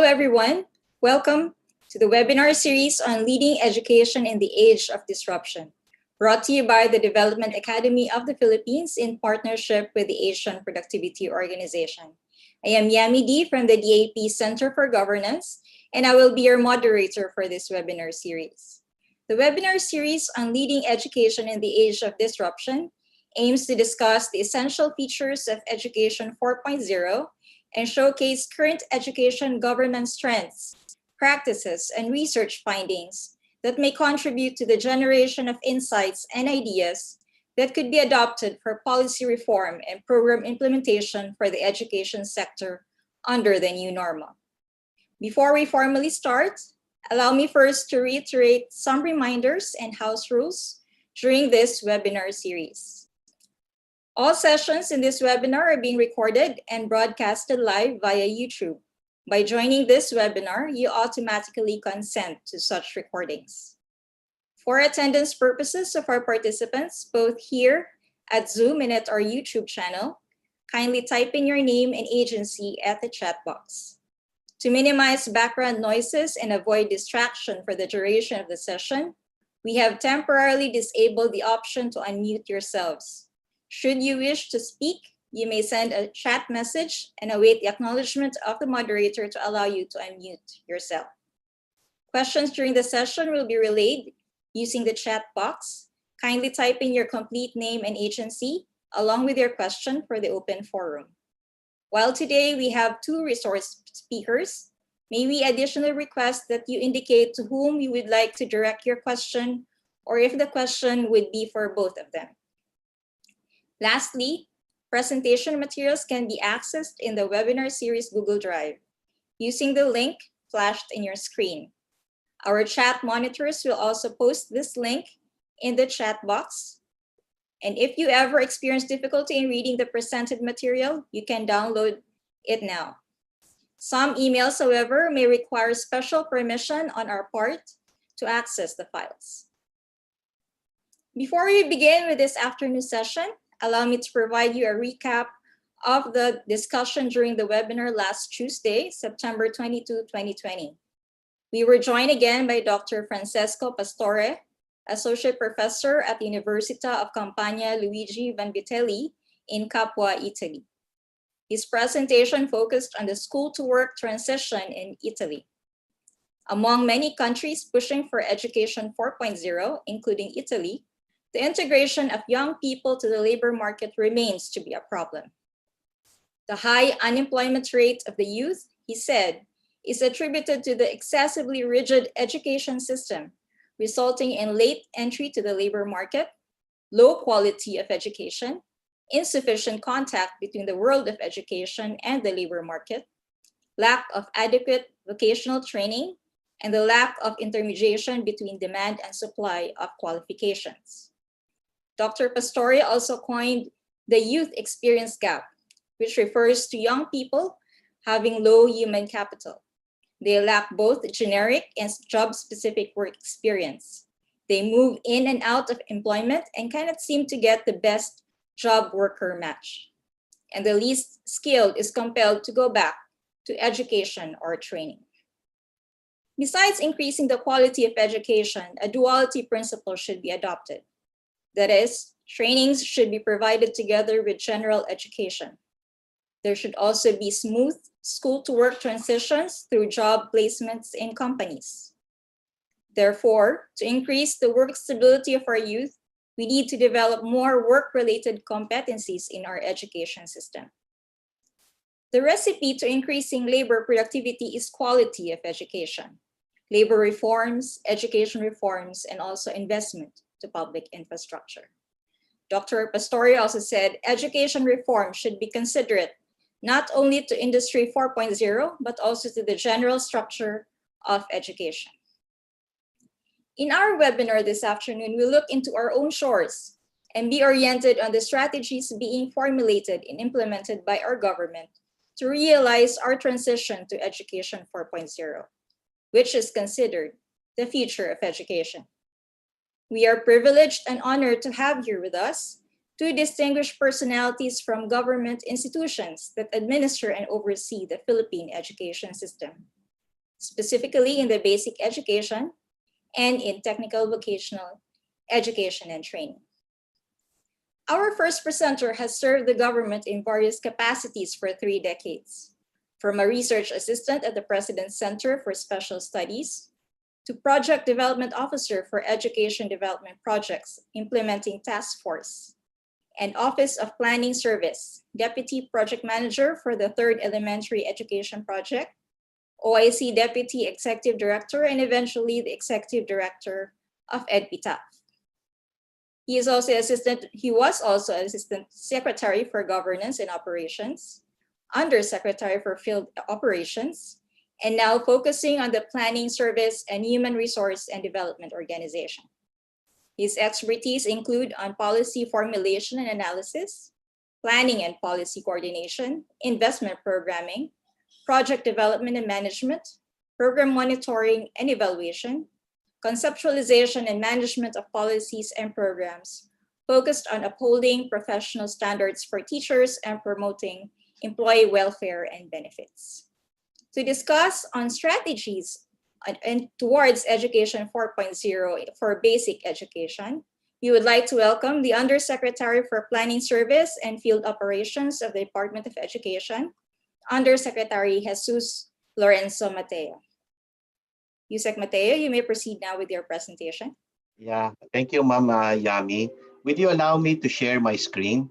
Hello, everyone. Welcome to the webinar series on leading education in the age of disruption, brought to you by the Development Academy of the Philippines in partnership with the Asian Productivity Organization. I am Yami D from the DAP Center for Governance, and I will be your moderator for this webinar series. The webinar series on leading education in the age of disruption aims to discuss the essential features of Education 4.0 and showcase current education governance trends, practices, and research findings that may contribute to the generation of insights and ideas that could be adopted for policy reform and program implementation for the education sector under the new normal. Before we formally start, allow me first to reiterate some reminders and house rules during this webinar series. All sessions in this webinar are being recorded and broadcasted live via YouTube. By joining this webinar, you automatically consent to such recordings. For attendance purposes of our participants, both here at Zoom and at our YouTube channel, kindly type in your name and agency at the chat box. To minimize background noises and avoid distraction for the duration of the session, we have temporarily disabled the option to unmute yourselves. Should you wish to speak, you may send a chat message and await the acknowledgement of the moderator to allow you to unmute yourself. Questions during the session will be relayed using the chat box. Kindly type in your complete name and agency along with your question for the open forum. While today we have two resource speakers, may we additionally request that you indicate to whom you would like to direct your question or if the question would be for both of them. Lastly, presentation materials can be accessed in the webinar series Google Drive using the link flashed in your screen. Our chat monitors will also post this link in the chat box. And if you ever experience difficulty in reading the presented material, you can download it now. Some emails, however, may require special permission on our part to access the files. Before we begin with this afternoon session, allow me to provide you a recap of the discussion during the webinar last Tuesday, September 22, 2020. We were joined again by Dr. Francesco Pastore, Associate Professor at the Università of Campania Luigi Vanvitelli in Capua, Italy. His presentation focused on the school-to-work transition in Italy. Among many countries pushing for Education 4.0, including Italy, the integration of young people to the labor market remains to be a problem. The high unemployment rate of the youth, he said, is attributed to the excessively rigid education system, resulting in late entry to the labor market, low quality of education, insufficient contact between the world of education and the labor market, lack of adequate vocational training, and the lack of intermediation between demand and supply of qualifications. Dr. Pastore also coined the youth experience gap, which refers to young people having low human capital. They lack both generic and job-specific work experience. They move in and out of employment and cannot seem to get the best job-worker match. And the least skilled is compelled to go back to education or training. Besides increasing the quality of education, a duality principle should be adopted. That is, trainings should be provided together with general education. There should also be smooth school-to-work transitions through job placements in companies. Therefore, to increase the work stability of our youth, we need to develop more work-related competencies in our education system. The recipe to increasing labor productivity is quality of education, labor reforms, education reforms, and also investment to public infrastructure. Dr. Pastore also said education reform should be considerate not only to Industry 4.0, but also to the general structure of education. In our webinar this afternoon, we look into our own shores and be oriented on the strategies being formulated and implemented by our government to realize our transition to Education 4.0, which is considered the future of education. We are privileged and honored to have here with us two distinguished personalities from government institutions that administer and oversee the Philippine education system. specifically in the basic education and in technical vocational education and training. Our first presenter has served the government in various capacities for 3 decades, from a research assistant at the President's Center for Special Studies to Project Development Officer for Education Development Projects Implementing Task Force, and Office of Planning Service, Deputy Project Manager for the Third Elementary Education Project, OIC Deputy Executive Director, and eventually the Executive Director of EDPITAF. He was also Assistant Secretary for Governance and Operations, Undersecretary for Field Operations, and now focusing on the Planning Service and Human Resource and Development Organization. His expertise include on policy formulation and analysis, planning and policy coordination, investment programming, project development and management, program monitoring and evaluation, conceptualization and management of policies and programs focused on upholding professional standards for teachers and promoting employee welfare and benefits. To discuss on strategies and towards Education 4.0 for basic education, we would like to welcome the Undersecretary for Planning Service and Field Operations of the Department of Education, Undersecretary Jesus Lorenzo Mateo. Yusek Mateo, you may proceed now with your presentation. Yeah, thank you, Ma'am Yami. Will you allow me to share my screen?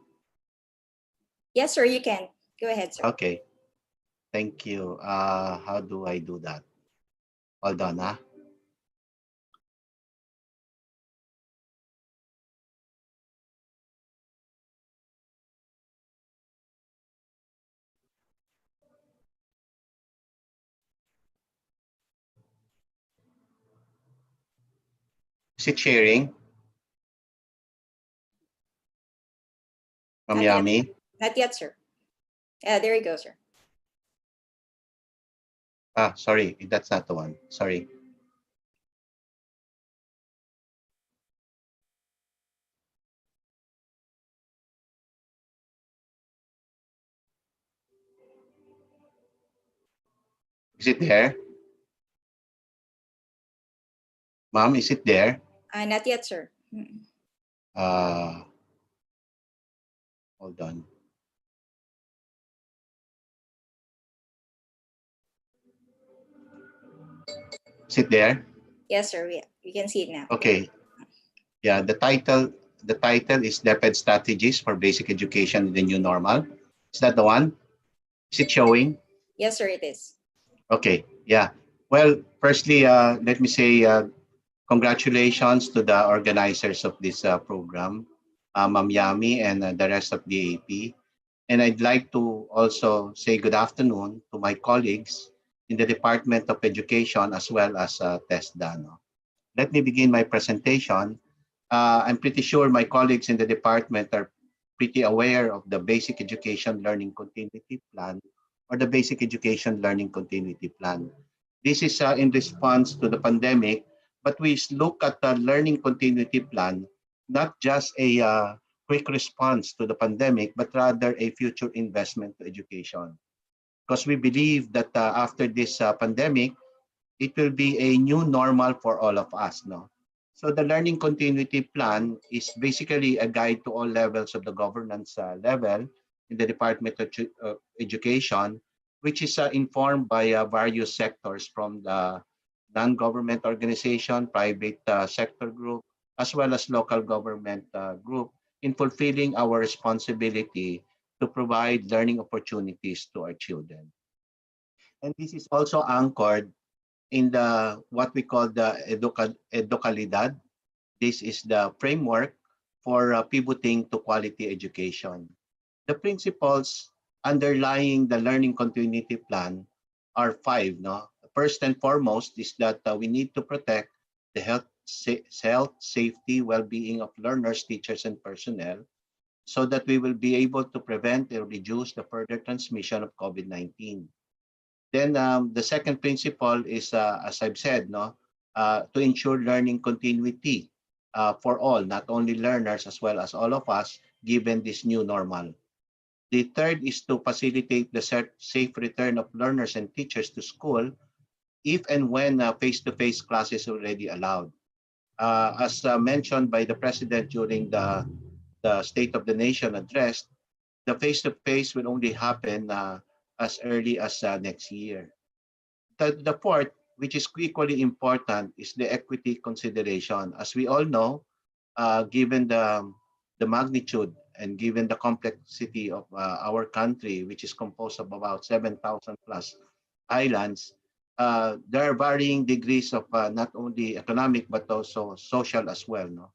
Yes, sir, you can. Go ahead, sir. Okay, thank you. How do I do that? Hold on, huh? Is it sharing? Ma'am Not yet. Yami? Not yet, sir. There you go, sir. Sorry, that's not the one. Sorry. Is it there? Ma'am, is it there? Not yet, sir. Hold on. Is it there? Yes, sir. We can see it now. Okay. Yeah, the title is DepEd Strategies for Basic Education in the New Normal. Is that the one? Is it showing? Yes, sir, it is. Okay, yeah. Well, firstly, let me say congratulations to the organizers of this program, Ma'am Yami and the rest of the AP. And I'd like to also say good afternoon to my colleagues in the Department of Education as well as TESDA. No? Let me begin my presentation. I'm pretty sure my colleagues in the department are pretty aware of the Basic Education Learning Continuity Plan or the Basic Education Learning Continuity Plan. This is in response to the pandemic, but we look at the Learning Continuity Plan, not just a quick response to the pandemic, but rather a future investment to education. Because we believe that after this pandemic, it will be a new normal for all of us. No? So the Learning Continuity Plan is basically a guide to all levels of the governance level in the Department of Education, which is informed by various sectors from the non-government organization, private sector group, as well as local government group in fulfilling our responsibility to provide learning opportunities to our children. And this is also anchored in the what we call the educalidad. This is the framework for pivoting to quality education. The principles underlying the learning continuity plan are five. No? First and foremost is that we need to protect the health, safety, well-being of learners, teachers, and personnel so that we will be able to prevent or reduce the further transmission of COVID-19. Then the second principle is, as I've said, to ensure learning continuity for all, not only learners as well as all of us, given this new normal. The third is to facilitate the safe return of learners and teachers to school if and when face-to-face classes already allowed. As mentioned by the President during the State of the Nation address, the face-to-face will only happen as early as next year. The fourth, which is equally important, is the equity consideration. As we all know, given the magnitude and given the complexity of our country, which is composed of about 7,000 plus islands, there are varying degrees of not only economic but also social as well. No?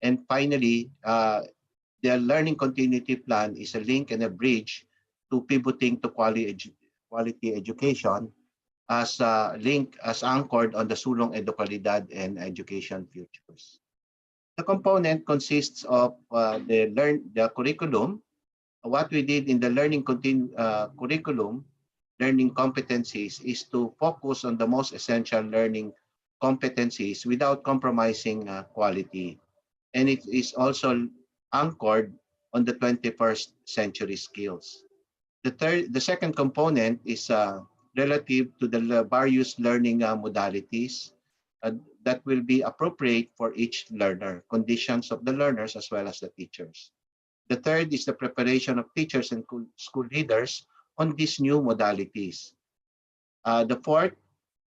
And finally, the learning continuity plan is a link and a bridge to pivoting to quality education as link as anchored on the sulong edukalidad and education futures. The component consists of the curriculum. What we did in the curriculum, learning competencies, is to focus on the most essential learning competencies without compromising quality. And it is also anchored on the 21st century skills. The second component is relative to the various learning modalities that will be appropriate for each learner, conditions of the learners as well as the teachers. The third is the preparation of teachers and school leaders on these new modalities. The fourth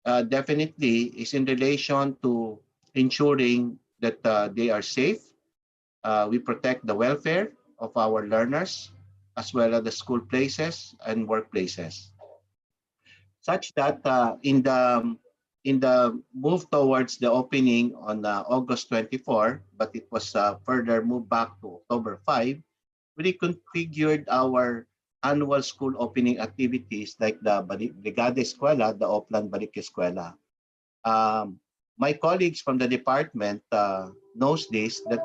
definitely is in relation to ensuring that they are safe. We protect the welfare of our learners as well as the school places and workplaces, such that in the move towards the opening on August 24, but it was further moved back to October 5, we reconfigured our annual school opening activities like the Brigada Eskwela, the Oplan Balik Eskwela. My colleagues from the department knows this, that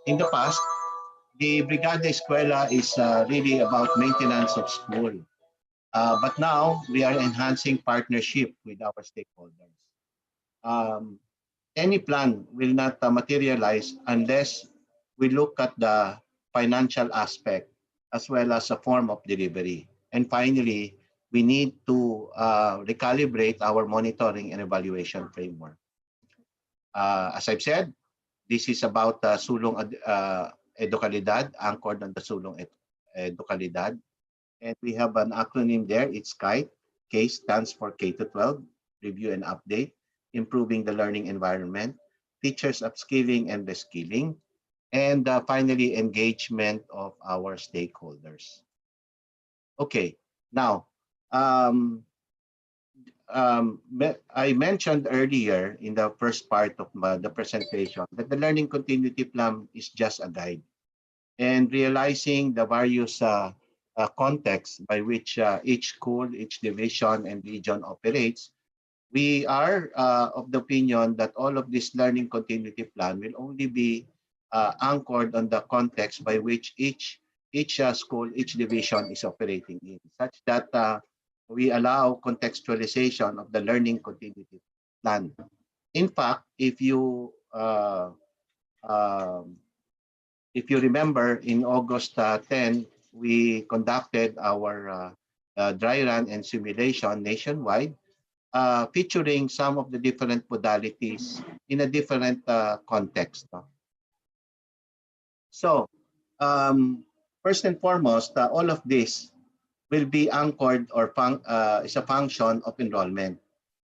in the past, the Brigada Eskwela is really about maintenance of school. But now we are enhancing partnership with our stakeholders. Um, any plan will not materialize unless we look at the financial aspect as well as a form of delivery. And finally, we need to recalibrate our monitoring and evaluation framework. As I've said, this is about sulong edukalidad, anchored on the sulong edukalidad. And we have an acronym there. It's KITE. K stands for K to 12, review and update, improving the learning environment, teachers upskilling and reskilling, and finally, engagement of our stakeholders. Okay, now, I mentioned earlier in the first part of the presentation that the learning continuity plan is just a guide, and realizing the various contexts by which each school, each division, and region operates, we are of the opinion that all of this learning continuity plan will only be anchored on the context by which each school, each division is operating in, such that we allow contextualization of the learning continuity plan. In fact, um, if you remember, in August 10, we conducted our dry run and simulation nationwide, featuring some of the different modalities in a different context. No? So, first and foremost, all of this will be anchored or is a function of enrollment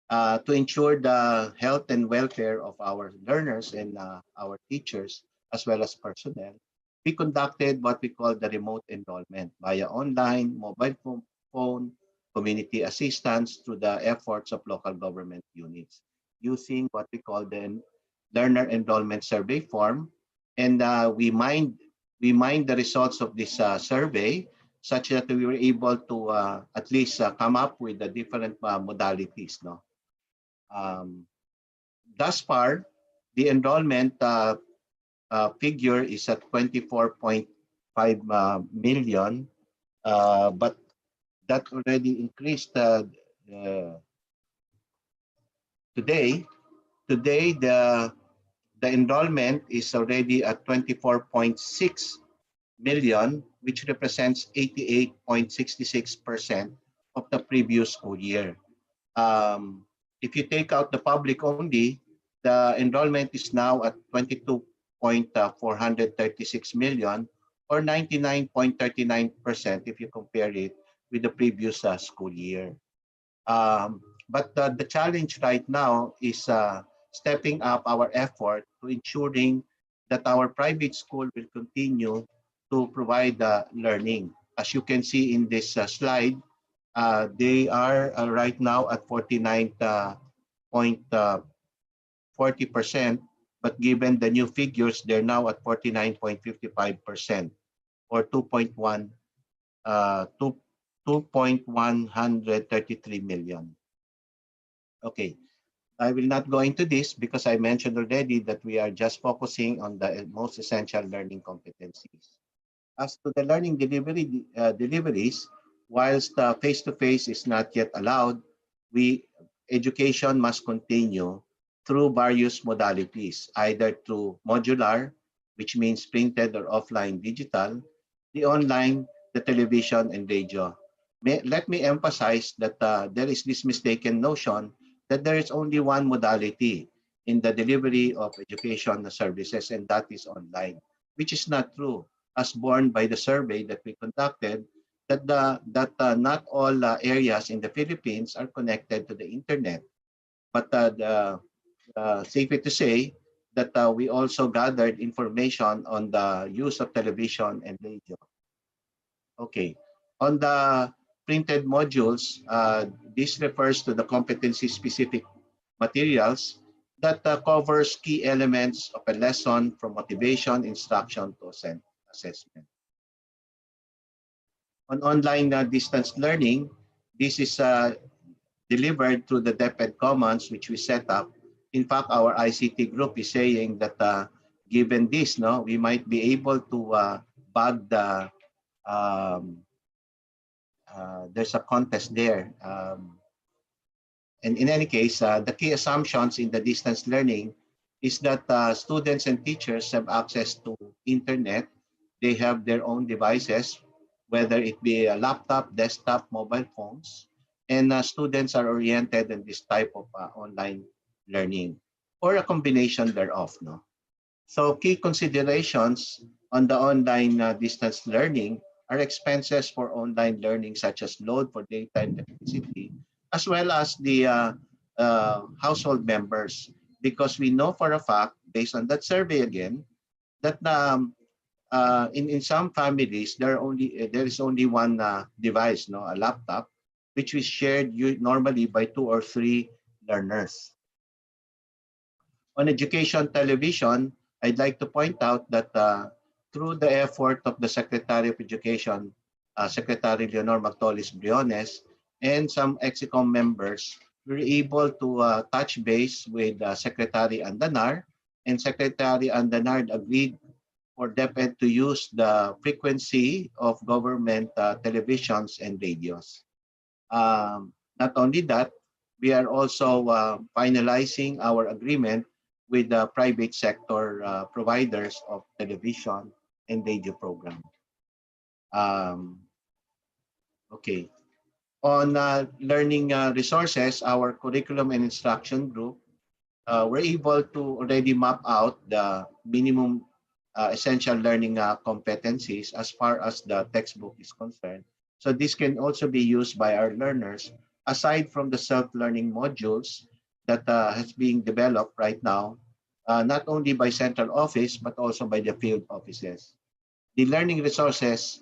to ensure the health and welfare of our learners and our teachers, as well as personnel. We conducted what we call the remote enrollment via online, mobile phone, community assistance through the efforts of local government units, using what we call the learner enrollment survey form. And we mined the results of this survey such that we were able to at least come up with the different modalities. No? Thus far, the enrollment figure is at 24.5 million, but that already increased today. Today, the enrollment is already at 24.6 million, which represents 88.66% of the previous school year. If you take out the public only, the enrollment is now at 22.436 million, or 99.39% if you compare it with the previous school year. But the challenge right now is stepping up our effort to ensuring that our private school will continue to provide learning. As you can see in this slide, they are right now at 49.40%, but given the new figures, they're now at 49.55%, or 2.133 million. Okay, I will not go into this because I mentioned already that we are just focusing on the most essential learning competencies. As to the learning deliveries, whilst face-to-face is not yet allowed, education must continue through various modalities, either through modular, which means printed or offline digital, the online, the television, and radio. Let me emphasize that there is this mistaken notion that there is only one modality in the delivery of education services, and that is online, which is not true, as borne by the survey that we conducted, that not all areas in the Philippines are connected to the internet. But safe to say that we also gathered information on the use of television and radio. Okay, on the printed modules, this refers to the competency-specific materials that covers key elements of a lesson, from motivation, instruction to assessment. On online distance learning, this is delivered through the DepEd Commons, which we set up. In fact, our ICT group is saying that given this, we might be able to bag the there's a contest there. And in any case, the key assumptions in the distance learning is that students and teachers have access to internet. They have their own devices, whether it be a laptop, desktop, mobile phones, and students are oriented in this type of online learning, or a combination thereof. So key considerations on the online distance learning are expenses for online learning, such as load for data and electricity, as well as the household members, because we know for a fact, based on that survey again, that in some families there is only one device, a laptop, which is shared normally by 2 or 3 learners. On education television, I'd like to point out that through the effort of the Secretary of Education, Secretary Leonor Magtolis Briones, and some EXICOM members, we were able to touch base with Secretary Andanar, and Secretary Andanar agreed for DepEd to use the frequency of government televisions and radios. Not only that, we are also finalizing our agreement with the private sector providers of television and radio program. Okay. On learning resources, our curriculum and instruction group were able to already map out the minimum essential learning competencies as far as the textbook is concerned. So this can also be used by our learners, aside from the self-learning modules that has being developed right now, not only by central office, but also by the field offices. The learning resources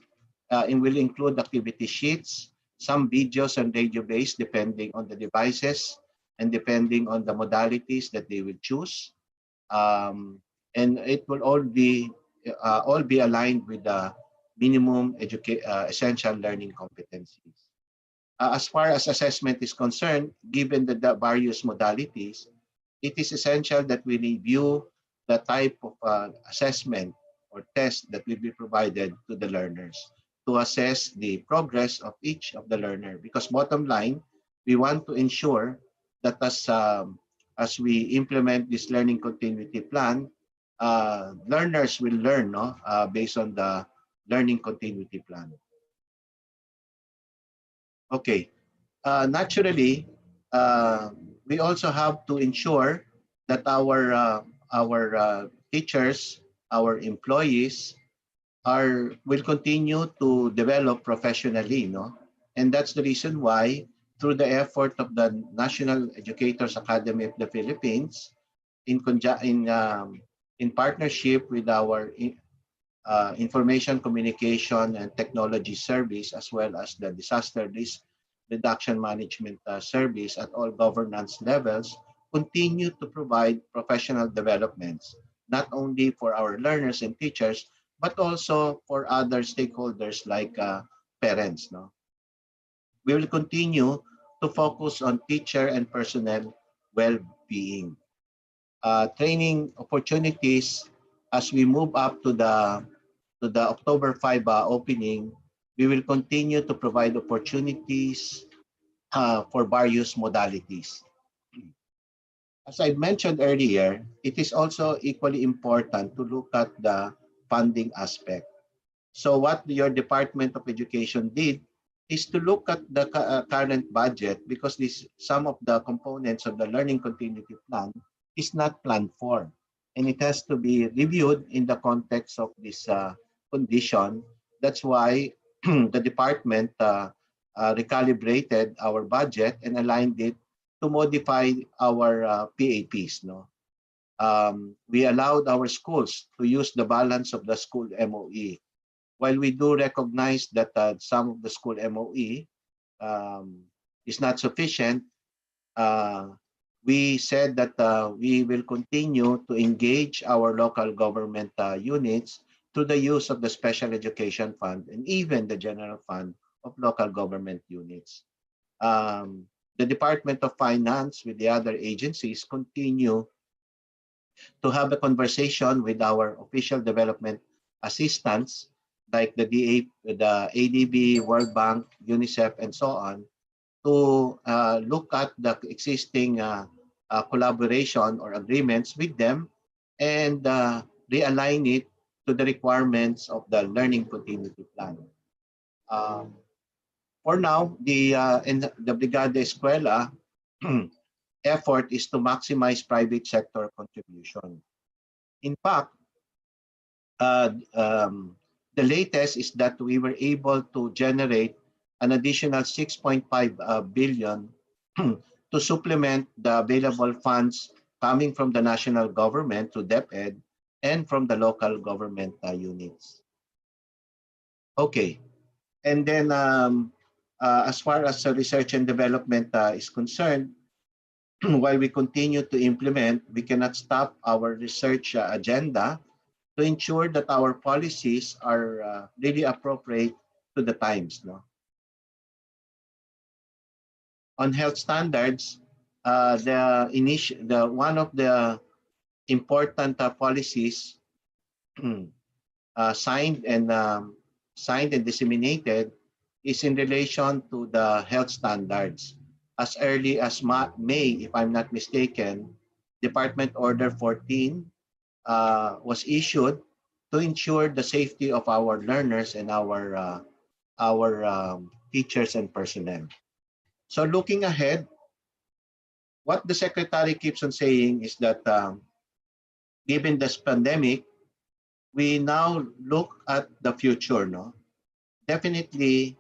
will include activity sheets, some videos and radio-based, depending on the devices and depending on the modalities that they will choose. And it will all be aligned with the minimum essential learning competencies. As far as assessment is concerned, given the various modalities, it is essential that we review the type of assessment or test that will be provided to the learners to assess the progress of each of the learner. Because bottom line, we want to ensure that as we implement this learning continuity plan, learners will learn based on the learning continuity plan. Okay, naturally, uh, we also have to ensure that our teachers, our employees are will continue to develop professionally, no? And that's the reason why, through the effort of the National Educators Academy of the Philippines, in partnership with our information communication and technology service, as well as the disaster risk reduction management service at all governance levels, continue to provide professional developments, not only for our learners and teachers, but also for other stakeholders like parents. No? We will continue to focus on teacher and personnel well-being. Training opportunities as we move up to the October 5 opening, we will continue to provide opportunities for various modalities. As I mentioned earlier, it is also equally important to look at the funding aspect. So what your Department of Education did is to look at the current budget, because this some of the components of the learning continuity plan is not planned for, and it has to be reviewed in the context of this condition. That's why the department recalibrated our budget and aligned it to modify our PAPs. No, we allowed our schools to use the balance of the school MOE. While we do recognize that some of the school MOE is not sufficient, we said that we will continue to engage our local government units through the use of the Special Education Fund and even the General Fund of local government units. The Department of Finance with the other agencies continue to have a conversation with our official development assistants like the ADB, World Bank, UNICEF, and so on, to look at the existing collaboration or agreements with them and realign it to the requirements of the learning continuity plan. For now, in the Brigada Escuela effort is to maximize private sector contribution. In fact, the latest is that we were able to generate an additional 6.5 billion to supplement the available funds coming from the national government to DepEd and from the local government units. Okay, and then as far as research and development is concerned, while we continue to implement, we cannot stop our research agenda to ensure that our policies are really appropriate to the times. No? On health standards, one of the important policies signed and disseminated is in relation to the health standards. As early as May, if I'm not mistaken, Department Order 14 was issued to ensure the safety of our learners and our teachers and personnel. So looking ahead, what the Secretary keeps on saying is that given this pandemic, we now look at the future. No, definitely,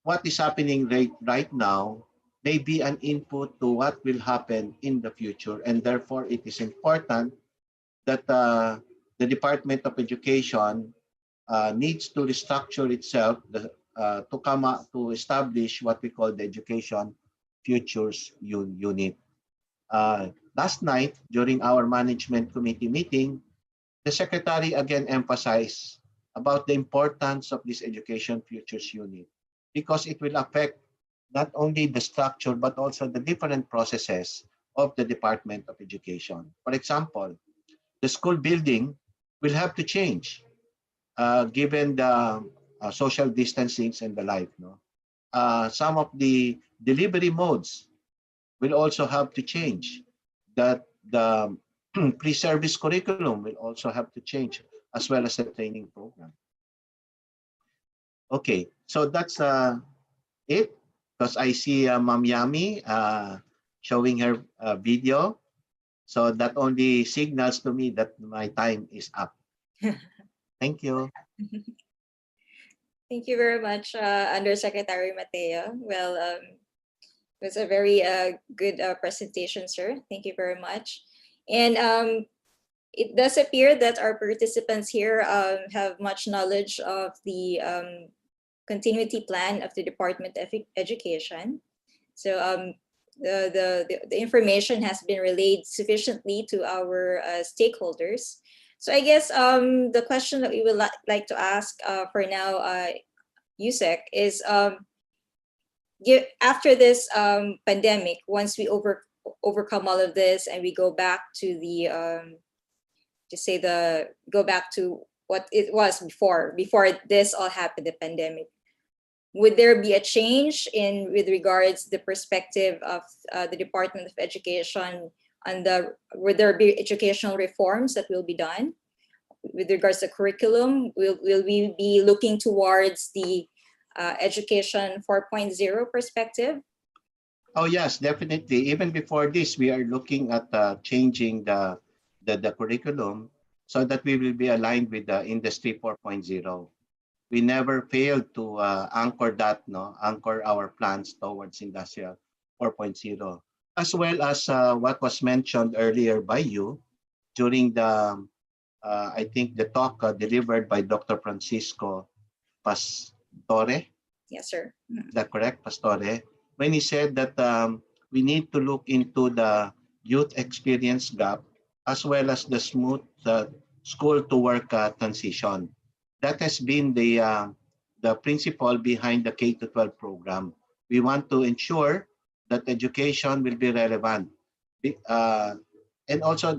what is happening right now may be an input to what will happen in the future, and therefore it is important that the Department of Education needs to restructure itself to come up to establish what we call the Education Futures Unit. Last night, during our management committee meeting, the Secretary again emphasized about the importance of this Education Futures Unit, because it will affect not only the structure but also the different processes of the Department of Education. For example, the school building will have to change given the social distancing and the like. No? Some of the delivery modes will also have to change. That the pre-service curriculum will also have to change, as well as the training program. Okay, so that's it. because I see Ma'am Yami showing her video. So that only signals to me that my time is up. Thank you. Thank you very much, Undersecretary Mateo. Well, it was a very good presentation, sir. Thank you very much. And it does appear that our participants here have much knowledge of the continuity plan of the Department of Education. So the information has been relayed sufficiently to our stakeholders. So I guess the question that we would like to ask for now, Yusek, is after this pandemic, once we overcome all of this and we go back to the go back to what it was before this all happened, the pandemic, would there be a change in with regards the perspective of the Department of Education on would there be educational reforms that will be done with regards to curriculum? Will we be looking towards the education 4.0 perspective? Oh yes, definitely. Even before this, we are looking at changing the curriculum so that we will be aligned with the Industry 4.0. We never failed to anchor our plans towards Industrial 4.0, as well as what was mentioned earlier by you during the, I think, the talk delivered by Dr. Francisco Pastore. Yes, sir. Is that correct, Pastore? When he said that we need to look into the youth experience gap as well as the smooth school to work transition. That has been the principle behind the K-12 program. We want to ensure that education will be relevant, and also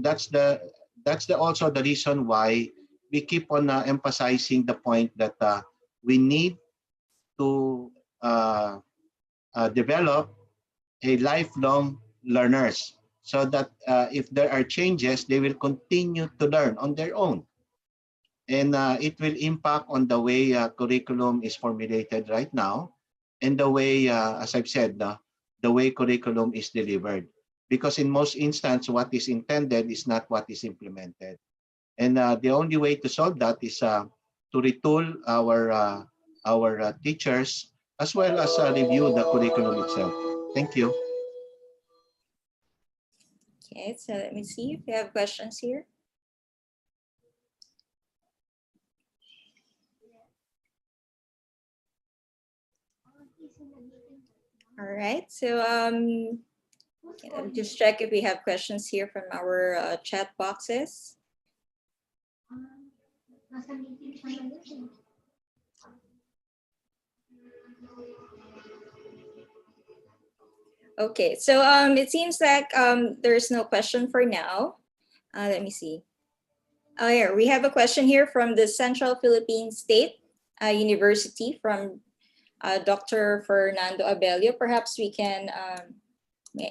also the reason why we keep on emphasizing the point that we need to develop a lifelong learners so that if there are changes, they will continue to learn on their own. And it will impact on the way curriculum is formulated right now and the way, as I've said, the way curriculum is delivered. Because in most instances, what is intended is not what is implemented. And the only way to solve that is to retool our teachers as well as review the curriculum itself. Thank you. Okay, so let me see if we have questions here. All right, so I'll just check if we have questions here from our chat boxes. Okay, so it seems like there's no question for now. Let me see. Oh, yeah, we have a question here from the Central Philippine State University from Dr. Fernando Abelio. Perhaps we can, I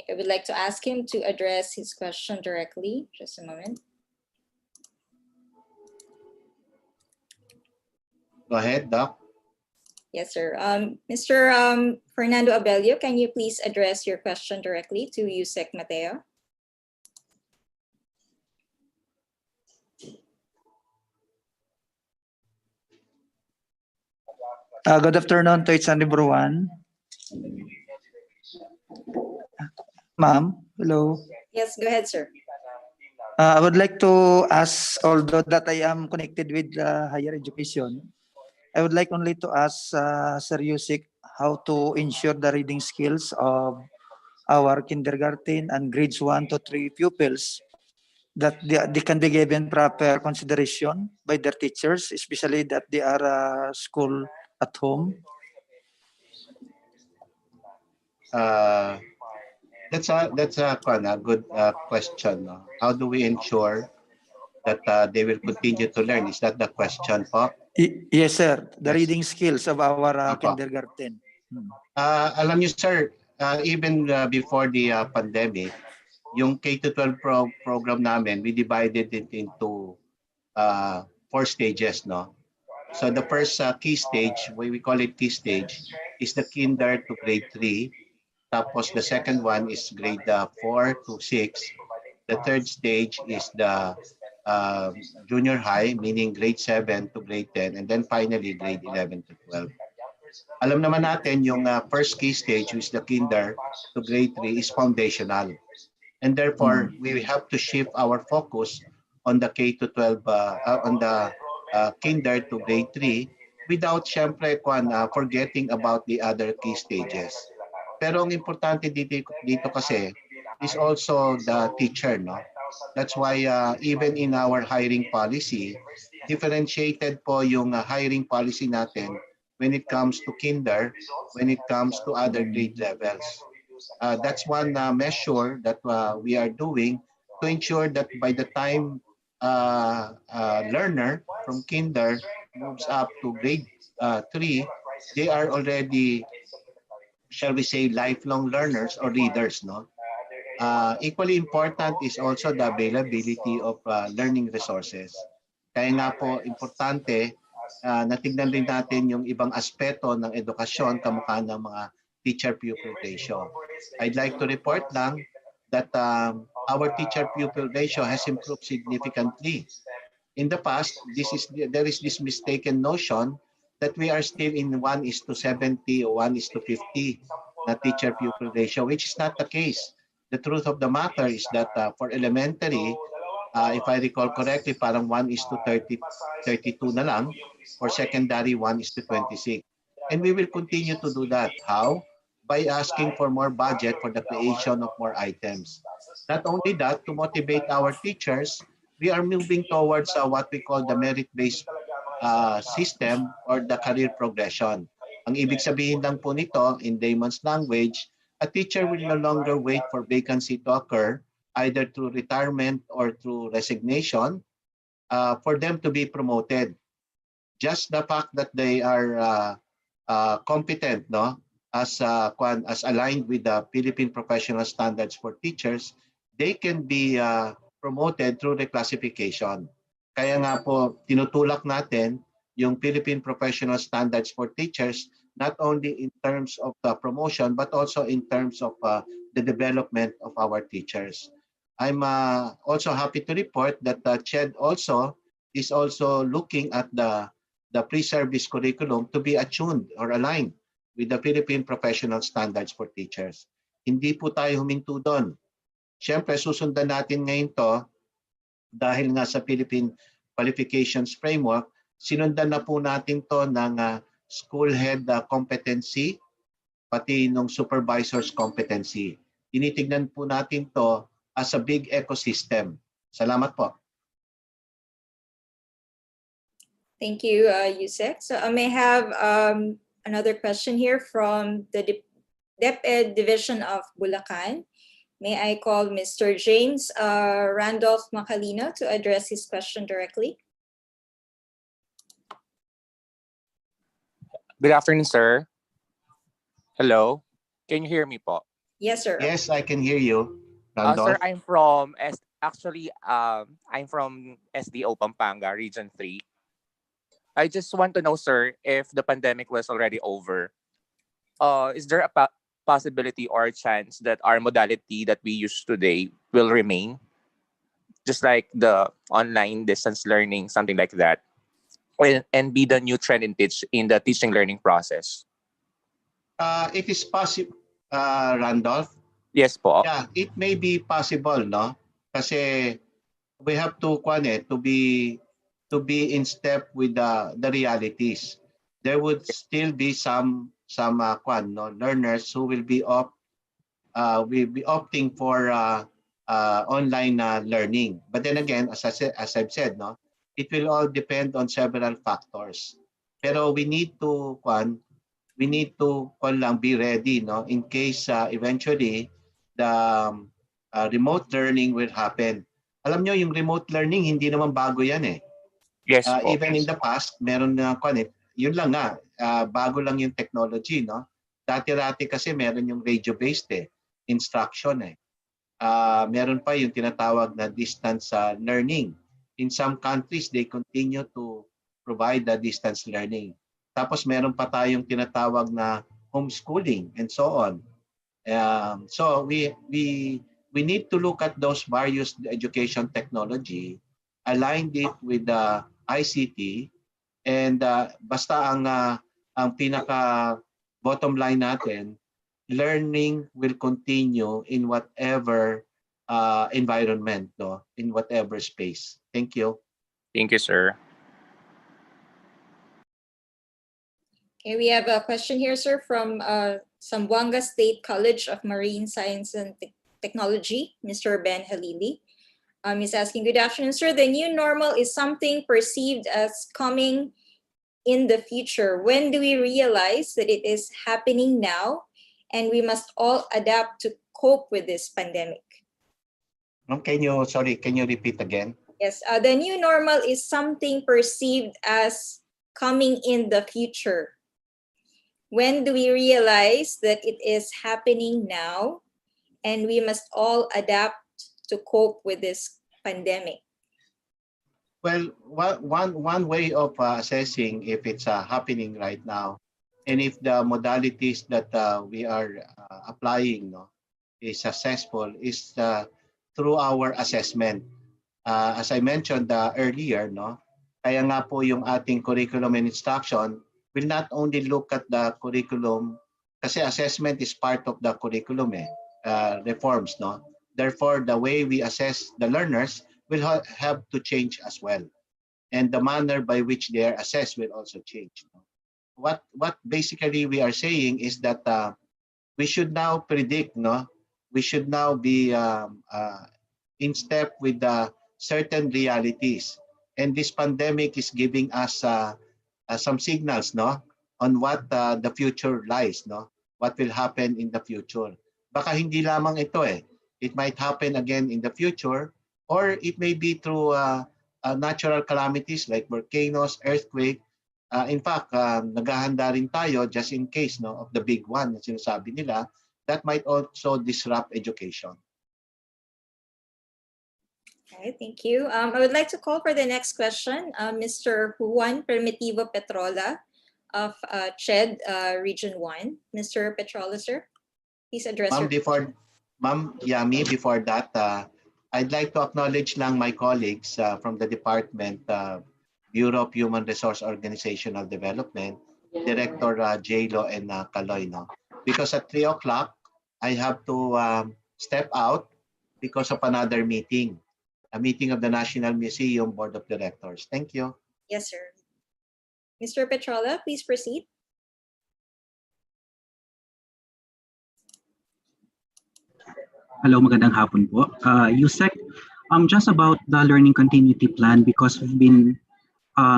would like to ask him to address his question directly. Just a moment. Go ahead, Doc. Yes, sir. Mr. Fernando Abelio, can you please address your question directly to Yusek Mateo? Good afternoon to each and everyone. Ma'am, hello. Yes, go ahead, sir. I would like to ask, although that I am connected with higher education, I would like only to ask Sir Yusik how to ensure the reading skills of our kindergarten and grades 1 to 3 pupils, that they can be given proper consideration by their teachers, especially that they are school at home. That's a good question. No? How do we ensure that they will continue to learn? Is that the question, po? Yes, sir. The Yes. reading skills of our Apo. kindergarten. Alam niyo, sir, even before the pandemic, yung K-12 program namin, we divided it into 4 stages, no? So the first key stage, we call it key stage, is the kinder to grade 3. Tapos the second one is grade 4 to 6. The third stage is the junior high, meaning grade 7 to grade 10. And then finally, grade 11 to 12. Alam naman natin yung first key stage, which is the kinder to grade 3, is foundational. And therefore, we have to shift our focus on the K to 12, on the kinder to grade 3, without syempre forgetting about the other key stages. Pero ang importante dito kasi is also the teacher, no? That's why even in our hiring policy, differentiated po yung hiring policy natin when it comes to kinder, when it comes to other grade levels. That's one measure that we are doing to ensure that by the time learner from kinder moves up to grade 3, they are already, shall we say, lifelong learners or readers, no? Equally important is also the availability of learning resources. Kaya nga po, importante natignan din natin yung ibang aspeto ng edukasyon kamukha ng mga teacher-pupil ratio. I'd like to report lang that our teacher-pupil ratio has improved significantly. In the past, there is this mistaken notion that we are still in 1:70 or 1:50 na teacher-pupil ratio, which is not the case. The truth of the matter is that for elementary, if I recall correctly, parang 1:32 na lang. For secondary, 1:26. And we will continue to do that. How? By asking for more budget for the creation of more items. Not only that, to motivate our teachers, we are moving towards what we call the merit-based system or the career progression. Ang ibig sabihin lang po nito, in layman's language, a teacher will no longer wait for vacancy to occur, either through retirement or through resignation, for them to be promoted. Just the fact that they are competent, no, as aligned with the Philippine Professional Standards for Teachers, they can be promoted through reclassification. Kaya nga po, tinutulak natin yung Philippine Professional Standards for Teachers, not only in terms of the promotion, but also in terms of the development of our teachers. I'm also happy to report that CHED also is also looking at the pre-service curriculum to be attuned or aligned with the Philippine Professional Standards for Teachers. Hindi po tayo huminto doon. Siyempre, susundan natin ngayon to dahil nga sa Philippine Qualifications Framework, sinundan na po natin to ng school head competency, pati nung supervisor's competency. Tinitignan po natin to as a big ecosystem. Salamat po. Thank you, Yusek. So I may have another question here from the DepEd Division of Bulacan. May I call Mr. James Randolph Macalino to address his question directly? Good afternoon, sir. Hello. Can you hear me po? Yes, sir. Yes, I can hear you, Sir, Randolph. I'm from I'm from SDO Pampanga, Region 3. I just want to know, sir, if the pandemic was already over, is there a possibility or a chance that our modality that we use today will remain? Just like the online distance learning, something like that, and be the new trend in the teaching learning process. It is possible, Randolph. Yes po. Yeah, it may be possible, no? Kasi we have to be in step with the realities. There would still be some learners who will be opting for online learning. But then again, as I've said, no, it will all depend on several factors. Pero we need to be ready, no, in case eventually the remote learning will happen. Alam nyo, yung remote learning, hindi naman bago yan eh. Yes po. Even in the past, meron na yun lang nga, bago lang yung technology, no? Dati-dati kasi meron yung radio-based instruction eh. Meron pa yung tinatawag na distance learning. In some countries, they continue to provide the distance learning. Tapos meron pa tayong tinatawag na homeschooling, and so on. So we need to look at those various education technology, aligned it with the ICT, and basta ang pinaka bottom line natin, learning will continue in whatever environment, no, in whatever space. Thank you. Thank you, sir. Okay, we have a question here, sir, from Zamboanga State College of Marine Science and Technology, Mr. Ben Halili. He's asking, good afternoon, sir. The new normal is something perceived as coming in the future. When do we realize that it is happening now and we must all adapt to cope with this pandemic? Can you repeat again? Yes, the new normal is something perceived as coming in the future. When do we realize that it is happening now and we must all adapt to cope with this pandemic? Well, one way of assessing if it's happening right now, and if the modalities that we are applying, no, is successful, is through our assessment. As I mentioned earlier, no, kaya nga po yung ating curriculum and instruction will not only look at the curriculum, kasi assessment is part of the curriculum reforms, no. Therefore, the way we assess the learners will have to change as well, and the manner by which they are assessed will also change. What basically we are saying is that we should now predict, no, we should now be in step with the certain realities, and this pandemic is giving us some signals, no, on what the future lies, no, what will happen in the future. Baka hindi lamang ito it might happen again in the future, or it may be through natural calamities like volcanoes, earthquake. In fact, naghahanda rin tayo just in case, no, of the big one na sinasabi nila, that might also disrupt education. Okay, thank you. I would like to call for the next question, Mr. Juan Permitivo Petrola of TED Region 1. Mr. Petrola, sir, please address your Ma'am Yami, before that, I'd like to acknowledge lang my colleagues from the Department Bureau of Human Resource Organizational Development, Director J.Lo and Kaloy, no? Because at 3 o'clock, I have to step out because of another meeting, a meeting of the National Museum Board of Directors. Thank you. Yes, sir. Mr. Petrola, please proceed. Hello, magandang hapon po. Yusek, just about the learning continuity plan, because we've been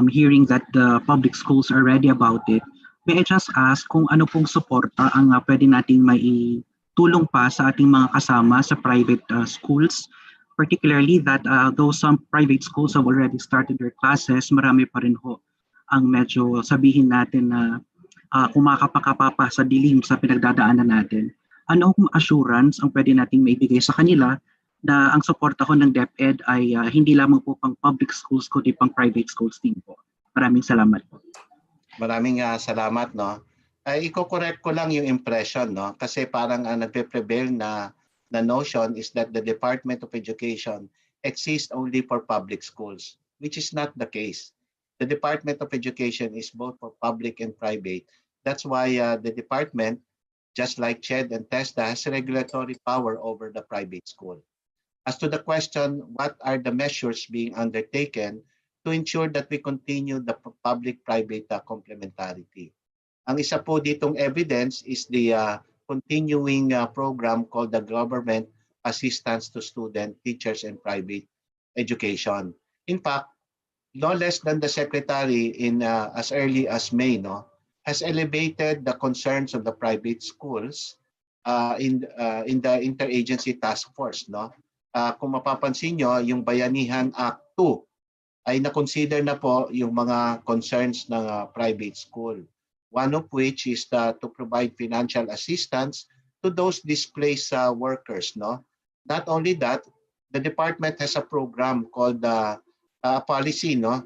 hearing that the public schools are ready about it. May I just ask kung ano pong suporta ang pwede nating maitulong pa sa ating mga kasama sa private schools, particularly that though some private schools have already started their classes, marami pa rin ho ang medyo sabihin natin na kumakapakapapa sa dilim sa pinagdadaanan natin. Ano kung assurance ang pwede nating maibigay sa kanila na ang suporta ko ng DepEd ay hindi lamang po pang public schools kundi pang private schools din po. Maraming salamat po. Maraming salamat, no. Iko-correct ko lang yung impression, no, kasi parang nagpe-prevail na notion is that the Department of Education exists only for public schools, which is not the case. The Department of Education is both for public and private. That's why the department, just like TED and TESDA, has regulatory power over the private school. As to the question, what are the measures being undertaken to ensure that we continue the public-private complementarity? Ang isa po ditong evidence is the continuing program called the Government Assistance to Student, Teachers, and Private Education. In fact, no less than the Secretary in as early as May, no, has elevated the concerns of the private schools in the Interagency Task Force, no. Kung mapapansin nyo, yung Bayanihan Act 2 ay na-consider na po yung mga concerns ng private school. One of which is to provide financial assistance to those displaced workers, no. Not only that, the department has a program called policy, no,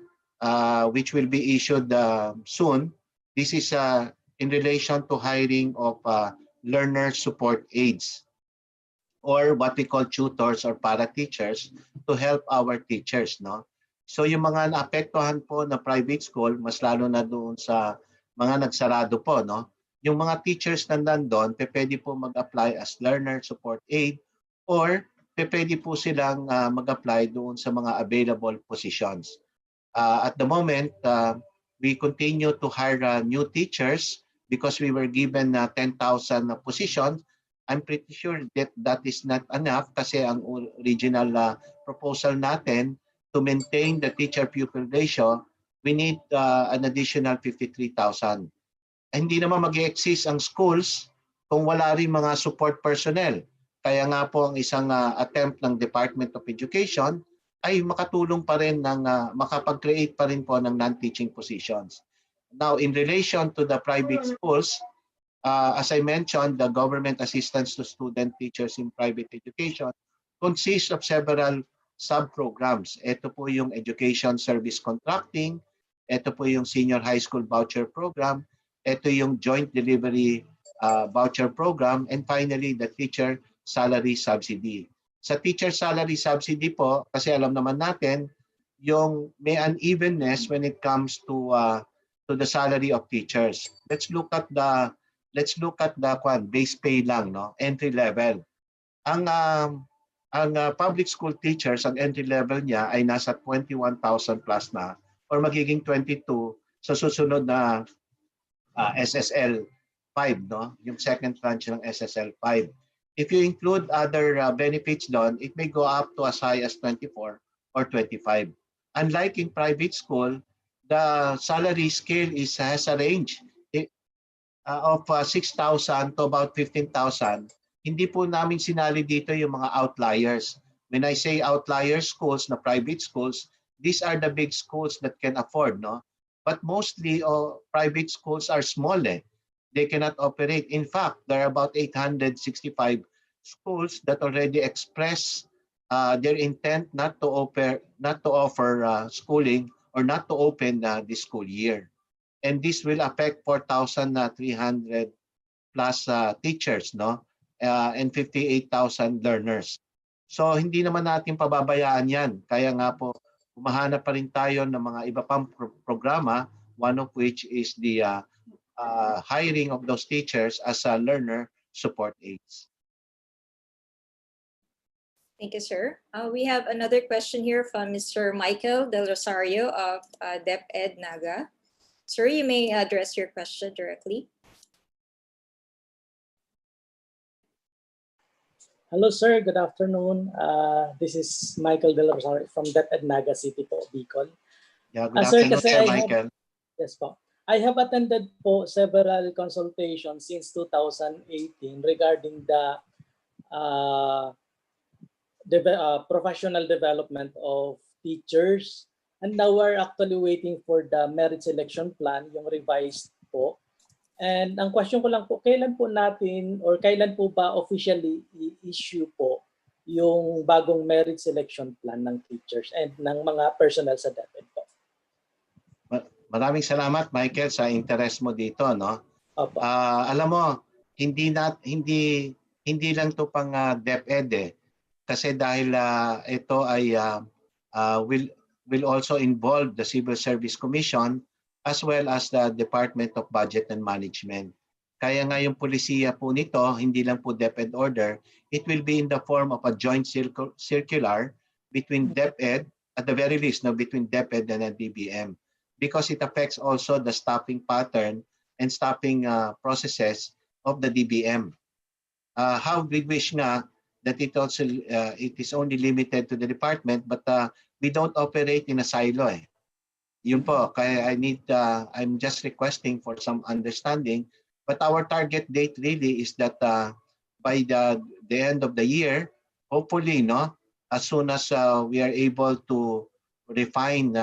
which will be issued soon. This is in relation to hiring of learner support aides, or what we call tutors or para-teachers, to help our teachers, no? So yung mga naapektuhan po na private school, mas lalo na doon sa mga nagsarado po, no? Yung mga teachers na nandun, pwede po mag-apply as learner support aid, or pwede po silang mag-apply doon sa mga available positions. At the moment, we continue to hire new teachers because we were given 10,000 positions. I'm pretty sure that that is not enough kasi ang original proposal natin to maintain the teacher-pupil ratio, we need an additional 53,000. Hindi naman mag-exist ang schools kung wala rin mga support personnel. Kaya nga po ang isang attempt ng Department of Education ay makatulong pa rin ng makapag-create pa rin po ng non-teaching positions. Now, in relation to the private schools, as I mentioned, the government assistance to student teachers in private education consists of several sub-programs. Ito po yung education service contracting, ito po yung senior high school voucher program, ito yung joint delivery voucher program, and finally, the teacher salary subsidy. Sa teacher salary subsidy po, kasi alam naman natin, yung may unevenness when it comes to the salary of teachers. Let's look at the base pay lang, no? Entry level. Ang public school teachers, ang entry level niya ay nasa 21,000 plus na, or magiging 22 sa susunod na SSL 5, no? Yung second tranche ng SSL 5. If you include other benefits doon, it may go up to as high as 24 or 25. Unlike in private school, the salary scale has a range of 6,000 to about 15,000. Hindi po namin sinali dito yung mga outliers. When I say outlier schools na private schools, these are the big schools that can afford, no? But mostly private schools are small. They cannot operate. In fact, there are about 865 schools that already express their intent not to offer schooling or not to open this school year. And this will affect 4,300 plus teachers, no? And 58,000 learners. So hindi naman natin pababayaan yan. Kaya nga po, humahanap pa rin tayo ng mga iba pang programa, one of which is the hiring of those teachers as learner support aides. Thank you, sir. We have another question here from Mr. Michael Del Rosario of DepEd Naga. Sir, you may address your question directly. Hello, sir. Good afternoon. This is Michael Del Rosario from DepEd Naga City po, Bicol. Yeah, good Sir, afternoon, kasi Sir Michael. Yes po. I have attended po several consultations since 2018 regarding the professional development of teachers. And now we're actually waiting for the merit selection plan, yung revised po. And ang question ko lang po, kailan po natin or kailan po ba officially i-issue po yung bagong merit selection plan ng teachers and ng mga personnel sa DepEd po? Maraming salamat, Michael, sa interest mo dito, no? Opo. Alam mo, hindi lang to pang DepEd kasi dahil ito ay will also involve the Civil Service Commission as well as the Department of Budget and Management. Kaya nga yung polisiya po nito, hindi lang po DepEd order, it will be in the form of a joint circular between DepEd, at the very least, no, between DepEd and DBM, because it affects also the staffing pattern and staffing processes of the DBM. How we wish nga that it is only limited to the department, but we don't operate in a silo. Yun po, kaya I'm just requesting for some understanding, but our target date really is that by the end of the year, hopefully, no, as soon as we are able to refine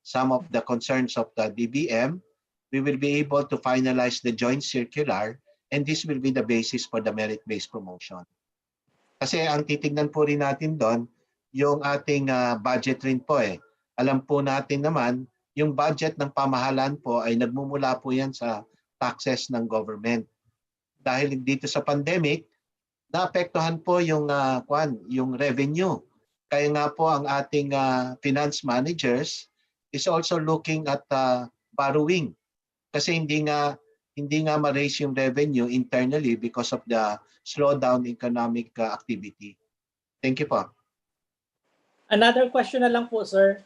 some of the concerns of the DBM, we will be able to finalize the joint circular, and this will be the basis for the merit-based promotion. Kasi ang titignan po rin natin doon, yung ating budget rin po Alam po natin naman, yung budget ng pamahalaan po ay nagmumula po yan sa taxes ng government. Dahil dito sa pandemic, naapektuhan po yung revenue. Kaya nga po ang ating finance managers is also looking at borrowing kasi hindi nga ma-raise yung revenue internally because of the slowdown economic activity. Thank you po. Another question na lang po, sir.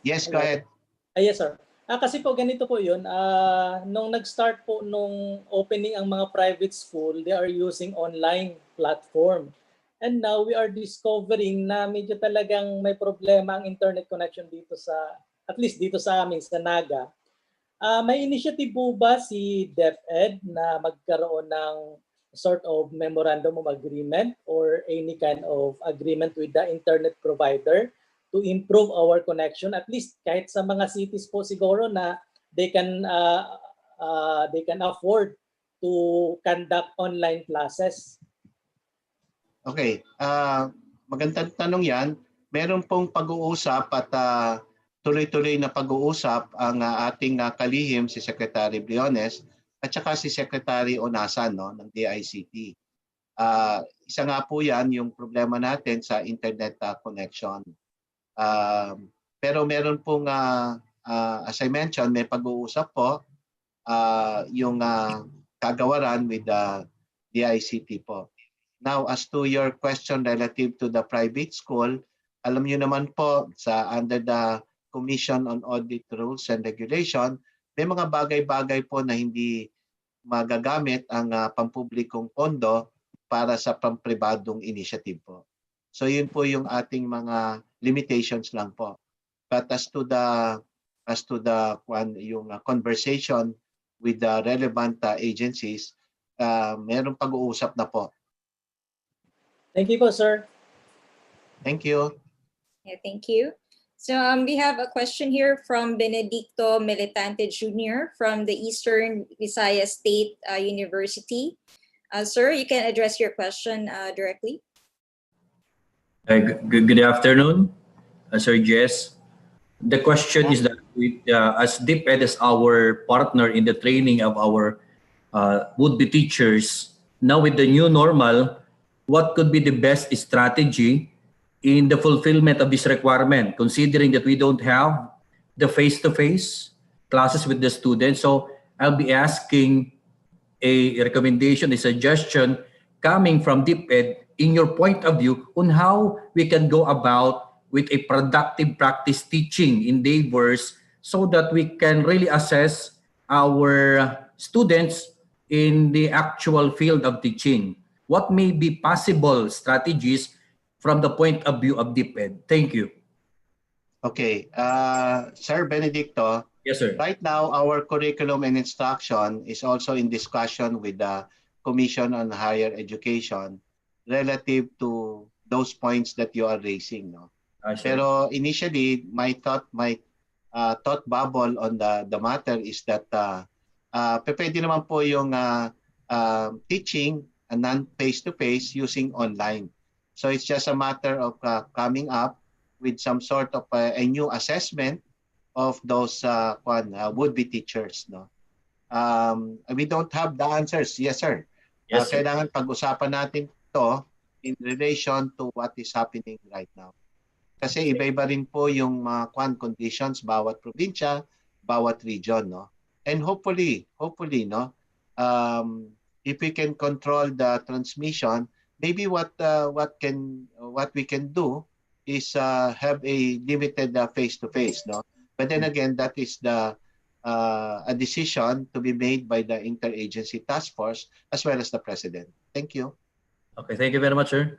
Yes, go ahead. Yes, sir. Kasi po ganito po yun, nung nag-start po nung opening ang mga private school, they are using online platform. And now we are discovering na medyo talagang may problema ang internet connection dito sa, at least dito sa amin, sa Naga. May initiative po ba si DepEd na magkaroon ng sort of memorandum of agreement or any kind of agreement with the internet provider to improve our connection, at least kahit sa mga cities po siguro na they can afford to conduct online classes? Okay, magandang tanong yan. Meron pong pag-uusap at tuloy-tuloy na pag-uusap ang ating kalihim si Secretary Briones at saka si Secretary Onasan ng DICT. Isa nga po yan yung problema natin sa internet connection. Pero meron pong, as I mentioned, may pag-uusap po yung kagawaran with the DICT po. Now, as to your question relative to the private school, alam niyo naman po under the Commission on Audit Rules and Regulation, may mga bagay-bagay po na hindi magagamit ang pampublikong pondo para sa pampribadong initiative po. So yun po yung ating mga limitations lang po. But as to the yung conversation with the relevant agencies, mayroong pag-uusap na po. Thank you po, sir. Thank you. Yeah, thank you. So we have a question here from Benedicto Militante Jr. from the Eastern Visayas State University. Sir, you can address your question directly. Good afternoon, Sir Jess. The question is that as DepEd is our partner in the training of our would-be teachers, now with the new normal, what could be the best strategy in the fulfillment of this requirement, considering that we don't have the face-to-face classes with the students? So I'll be asking a recommendation, a suggestion coming from DepEd in your point of view on how we can go about with a productive practice teaching endeavors so that we can really assess our students in the actual field of teaching. What may be possible strategies from the point of view of DepEd? Thank you. Okay, Sir Benedicto. Yes, sir. Right now, our curriculum and instruction is also in discussion with the Commission on Higher Education relative to those points that you are raising. No? Pero initially, my thought bubble on the matter is that pwede naman po yung teaching a non-face-to-face using online. So it's just a matter of coming up with some sort of a new assessment of those would-be teachers. No? We don't have the answers. Yes, sir. Yes, sir. Kailangan pag-usapan natin to in relation to what is happening right now. Kasi iba-iba rin po yung mga conditions bawat probinsya, bawat region. No? And hopefully, no, if we can control the transmission, maybe what we can do is have a limited face-to-face. No? But then again, that is a decision to be made by the interagency task force as well as the president. Thank you. Okay, thank you very much, sir.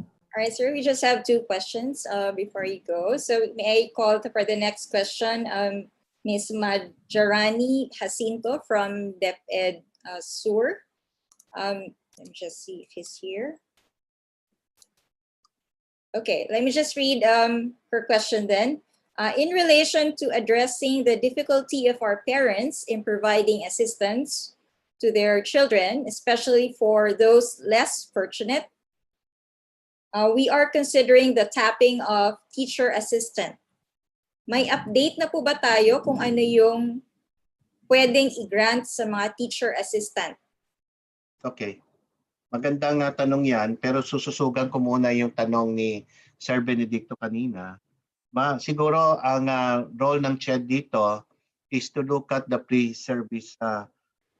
All right, sir, we just have two questions before you go. So may I call for the next question, Ms. Majarani Jacinto from DepEd Sur. Let me just see if he's here. Okay, let me just read her question then. In relation to addressing the difficulty of our parents in providing assistance to their children, especially for those less fortunate, we are considering the tapping of teacher assistant. may update na po ba tayo kung ano yung pwedeng i-grant sa mga teacher assistant? Okay. Magandang tanong yan, pero sususugan ko muna yung tanong ni Sir Benedicto kanina. Siguro ang role ng CHED dito is to look at the pre-service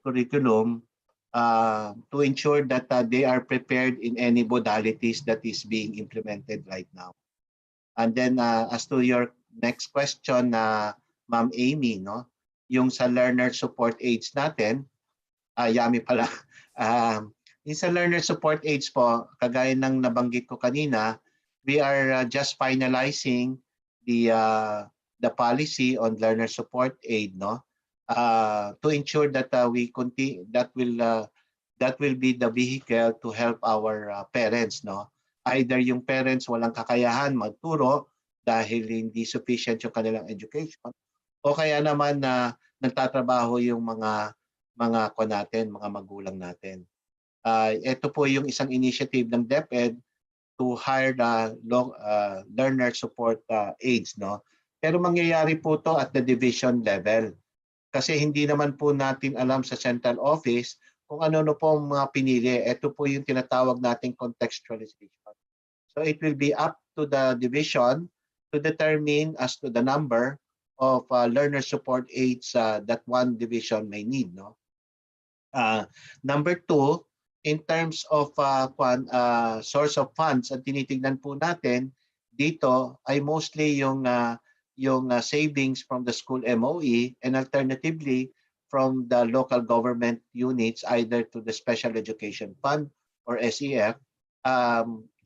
curriculum to ensure that they are prepared in any modalities that is being implemented right now. And then as to your next question, Ma'am Amy, no, yung sa learner support aids natin, Yami pala. Yung sa learner support aids po, kagaya ng nabanggit ko kanina, we are just finalizing the policy on learner support aid, no, to ensure that we continue, that will be the vehicle to help our parents, no. Either yung parents walang kakayahan magturo dahil hindi sufficient yung kanilang education, o kaya naman na nagtatrabaho yung mga mga magulang natin. Ito po yung isang initiative ng DepEd to hire the learner support aids, no. Pero mangyayari po to at the division level. Kasi hindi naman po natin alam sa central office kung ano po mga pinili. Ito po yung tinatawag nating contextualization. So it will be up to the division to determine as to the number of learner support aids that one division may need, no. Number two, in terms of source of funds, ang tinitingnan po natin dito ay mostly yung savings from the school MOE and alternatively from the local government units, either to the Special Education Fund or SEF,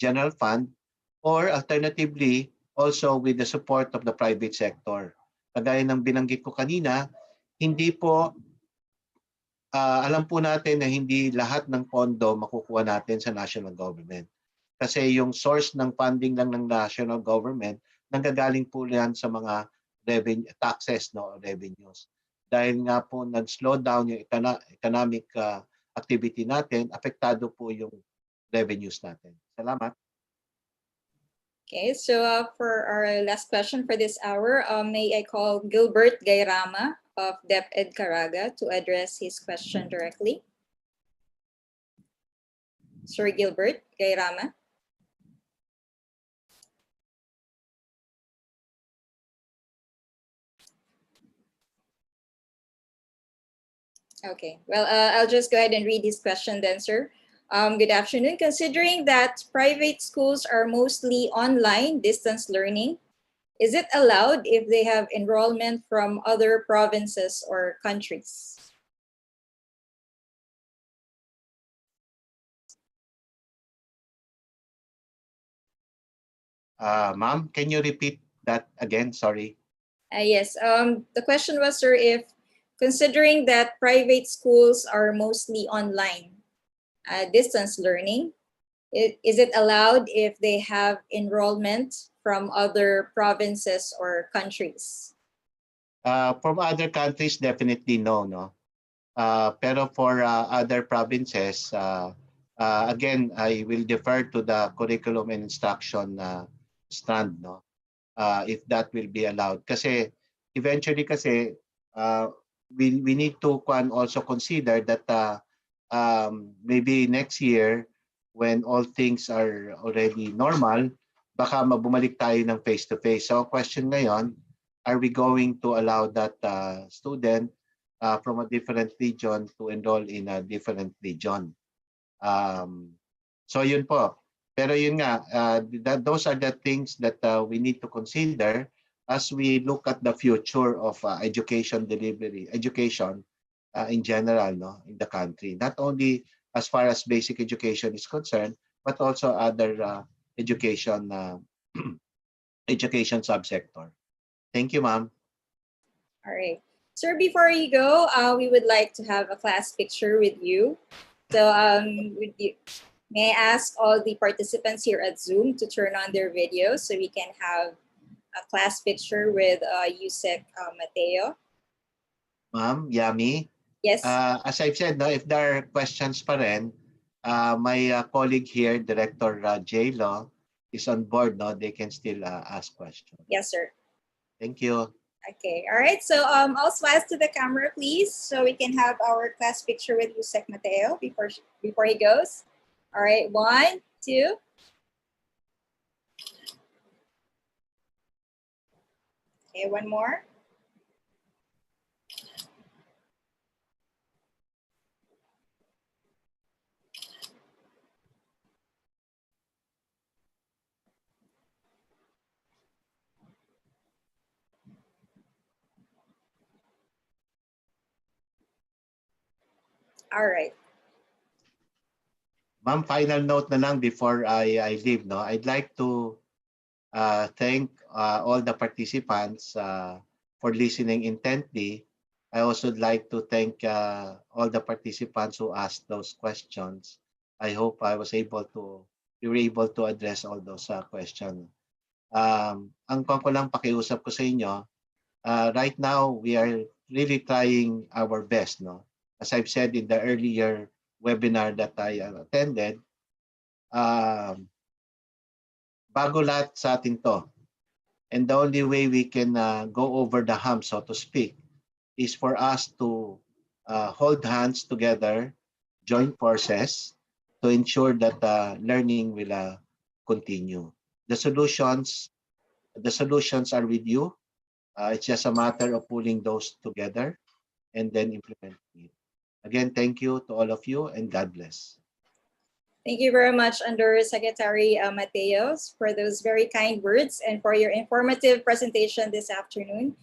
General Fund, or alternatively also with the support of the private sector. Kagaya ng binanggit ko kanina, hindi po alam po natin na hindi lahat ng pondo makukuha natin sa national government. Kasi yung source ng funding lang ng national government, nanggagaling po yan sa mga taxes, no, revenues. Dahil nga po nag-slow down yung economic activity natin, apektado po yung revenues natin. Salamat. Okay, so for our last question for this hour, may I call Gilbert Gayrama of DepEd Caraga to address his question directly. Sir Gilbert Gayrama. Okay, well, I'll just go ahead and read his question then, sir. Good afternoon. Considering that private schools are mostly online distance learning, is it allowed if they have enrollment from other provinces or countries? Ma'am, can you repeat that again? Sorry. Yes, the question was, sir, if considering that private schools are mostly online distance learning, is it allowed if they have enrollment from other provinces or countries? From other countries, definitely no, no. Pero for other provinces, again, I will defer to the curriculum and instruction strand, no. If that will be allowed. Kasi eventually kasi we need to also consider that maybe next year when all things are already normal, baka bumalik tayo ng face-to-face. So question ngayon, are we going to allow that student from a different region to enroll in a different region? So yun po. Pero yun nga, those are the things that we need to consider as we look at the future of education delivery, education in general, no, in the country. Not only as far as basic education is concerned, but also other education education subsector. Thank you, ma'am. All right. Sir, before you go, we would like to have a class picture with you. So may I ask all the participants here at Zoom to turn on their videos so we can have a class picture with Yusek Mateo. Ma'am, Yami. Yes. As I've said, no, if there are questions pa rin, my colleague here, Director J. Lo, is on board. No, they can still ask questions. Yes, sir. Thank you. Okay, all right. So all smiles to the camera, please, so we can have our class picture with Yusek Mateo before he goes. All right, 1, 2. Okay, one more. All right. Ma'am, final note na lang before I leave. No? I'd like to thank all the participants for listening intently. I also would like to thank all the participants who asked those questions. I hope we were able to address all those questions. Ang ko lang pakiusap ko sa inyo, right now we are really trying our best. No? As I've said in the earlier webinar that I attended, bago lahat sa atin to. And the only way we can go over the hump, so to speak, is for us to hold hands together, join forces to ensure that learning will continue. The solutions are with you. It's just a matter of pulling those together and then implementing it. Again, thank you to all of you and God bless. Thank you very much, Undersecretary Mateo, for those very kind words and for your informative presentation this afternoon.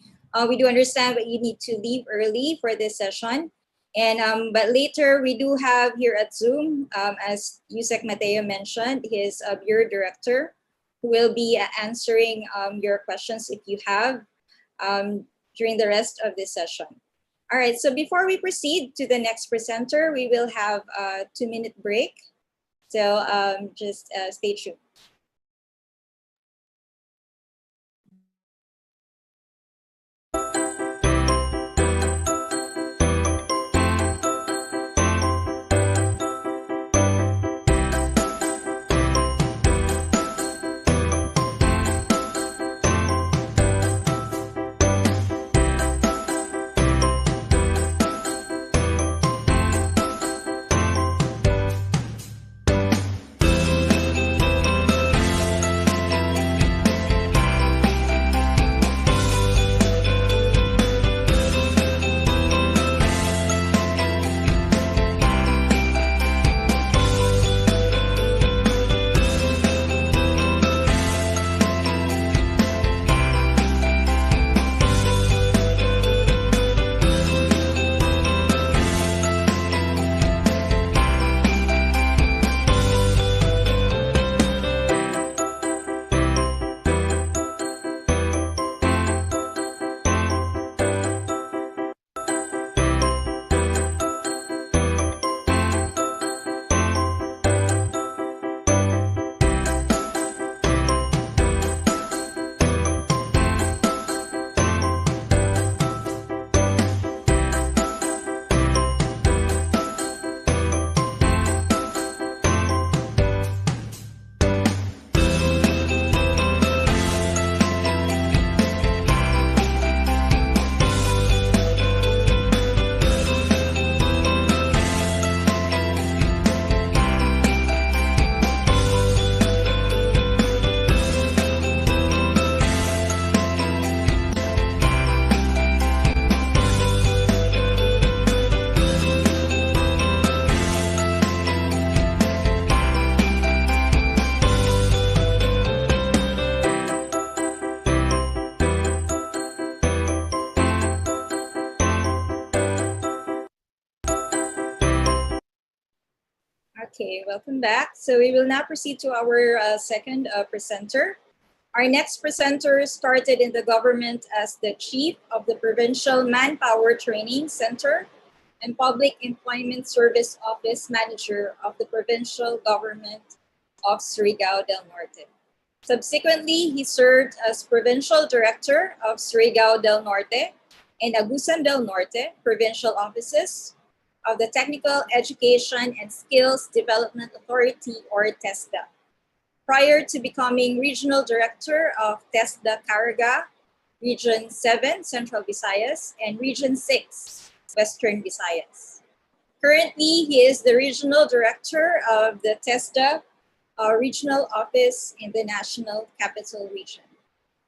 We do understand that you need to leave early for this session. And but later we do have here at Zoom, as Yusek Mateo mentioned, his Bureau Director, who will be answering your questions if you have during the rest of this session. All right, so before we proceed to the next presenter, we will have a 2-minute break. So just stay tuned. Okay, welcome back. So we will now proceed to our second presenter. Our next presenter started in the government as the chief of the Provincial Manpower Training Center and Public Employment Service Office Manager of the Provincial Government of Surigao del Norte. Subsequently, he served as Provincial Director of Surigao del Norte and Agusan del Norte Provincial Offices of the Technical Education and Skills Development Authority, or TESDA. Prior to becoming Regional Director of TESDA Caraga, Region 7, Central Visayas, and Region 6, Western Visayas. Currently, he is the Regional Director of the TESDA Regional Office in the National Capital Region.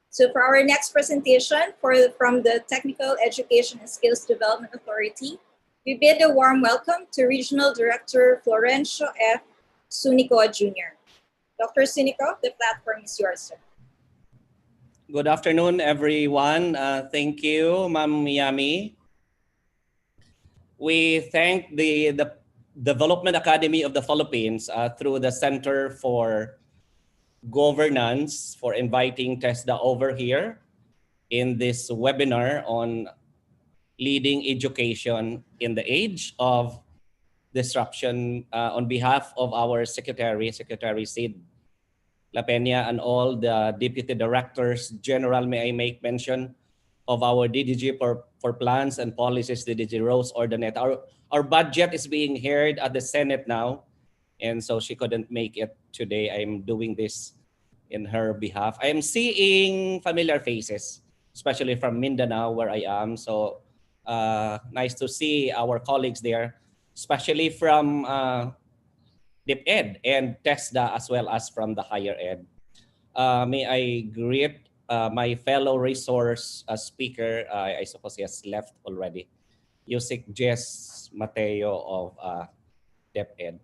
So for our next presentation from the Technical Education and Skills Development Authority, we bid a warm welcome to Regional Director Florencio F. Sunico Jr. Dr. Sunico, the platform is yours, sir. Good afternoon, everyone. Thank you, Ma'am Yami. We thank the Development Academy of the Philippines through the Center for Governance for inviting TESDA over here in this webinar on leading education in the age of disruption on behalf of our Secretary Sid La Peña, and all the deputy directors general. May I make mention of our DDG for plans and policies, DDG Rose Ordanet. Our budget is being heard at the Senate now, and so she couldn't make it today. I'm doing this in her behalf. I am seeing familiar faces, especially from Mindanao, where I am. So nice to see our colleagues there, especially from DepEd and TESDA, as well as from the higher ed. May I greet my fellow resource speaker, I suppose he has left already, Yusik Jess Mateo of DepEd.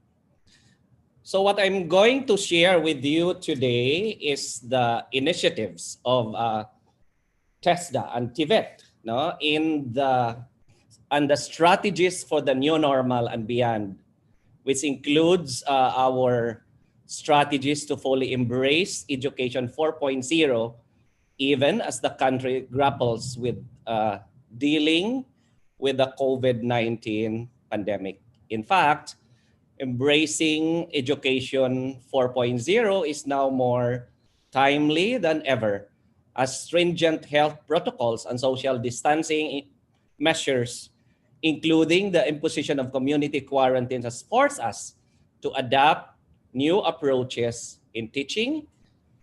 So what I'm going to share with you today is the initiatives of TESDA and TVET, and the strategies for the new normal and beyond, which includes our strategies to fully embrace Education 4.0, even as the country grapples with dealing with the COVID-19 pandemic. In fact, embracing Education 4.0 is now more timely than ever, as stringent health protocols and social distancing measures, including the imposition of community quarantines, has forced us to adapt new approaches in teaching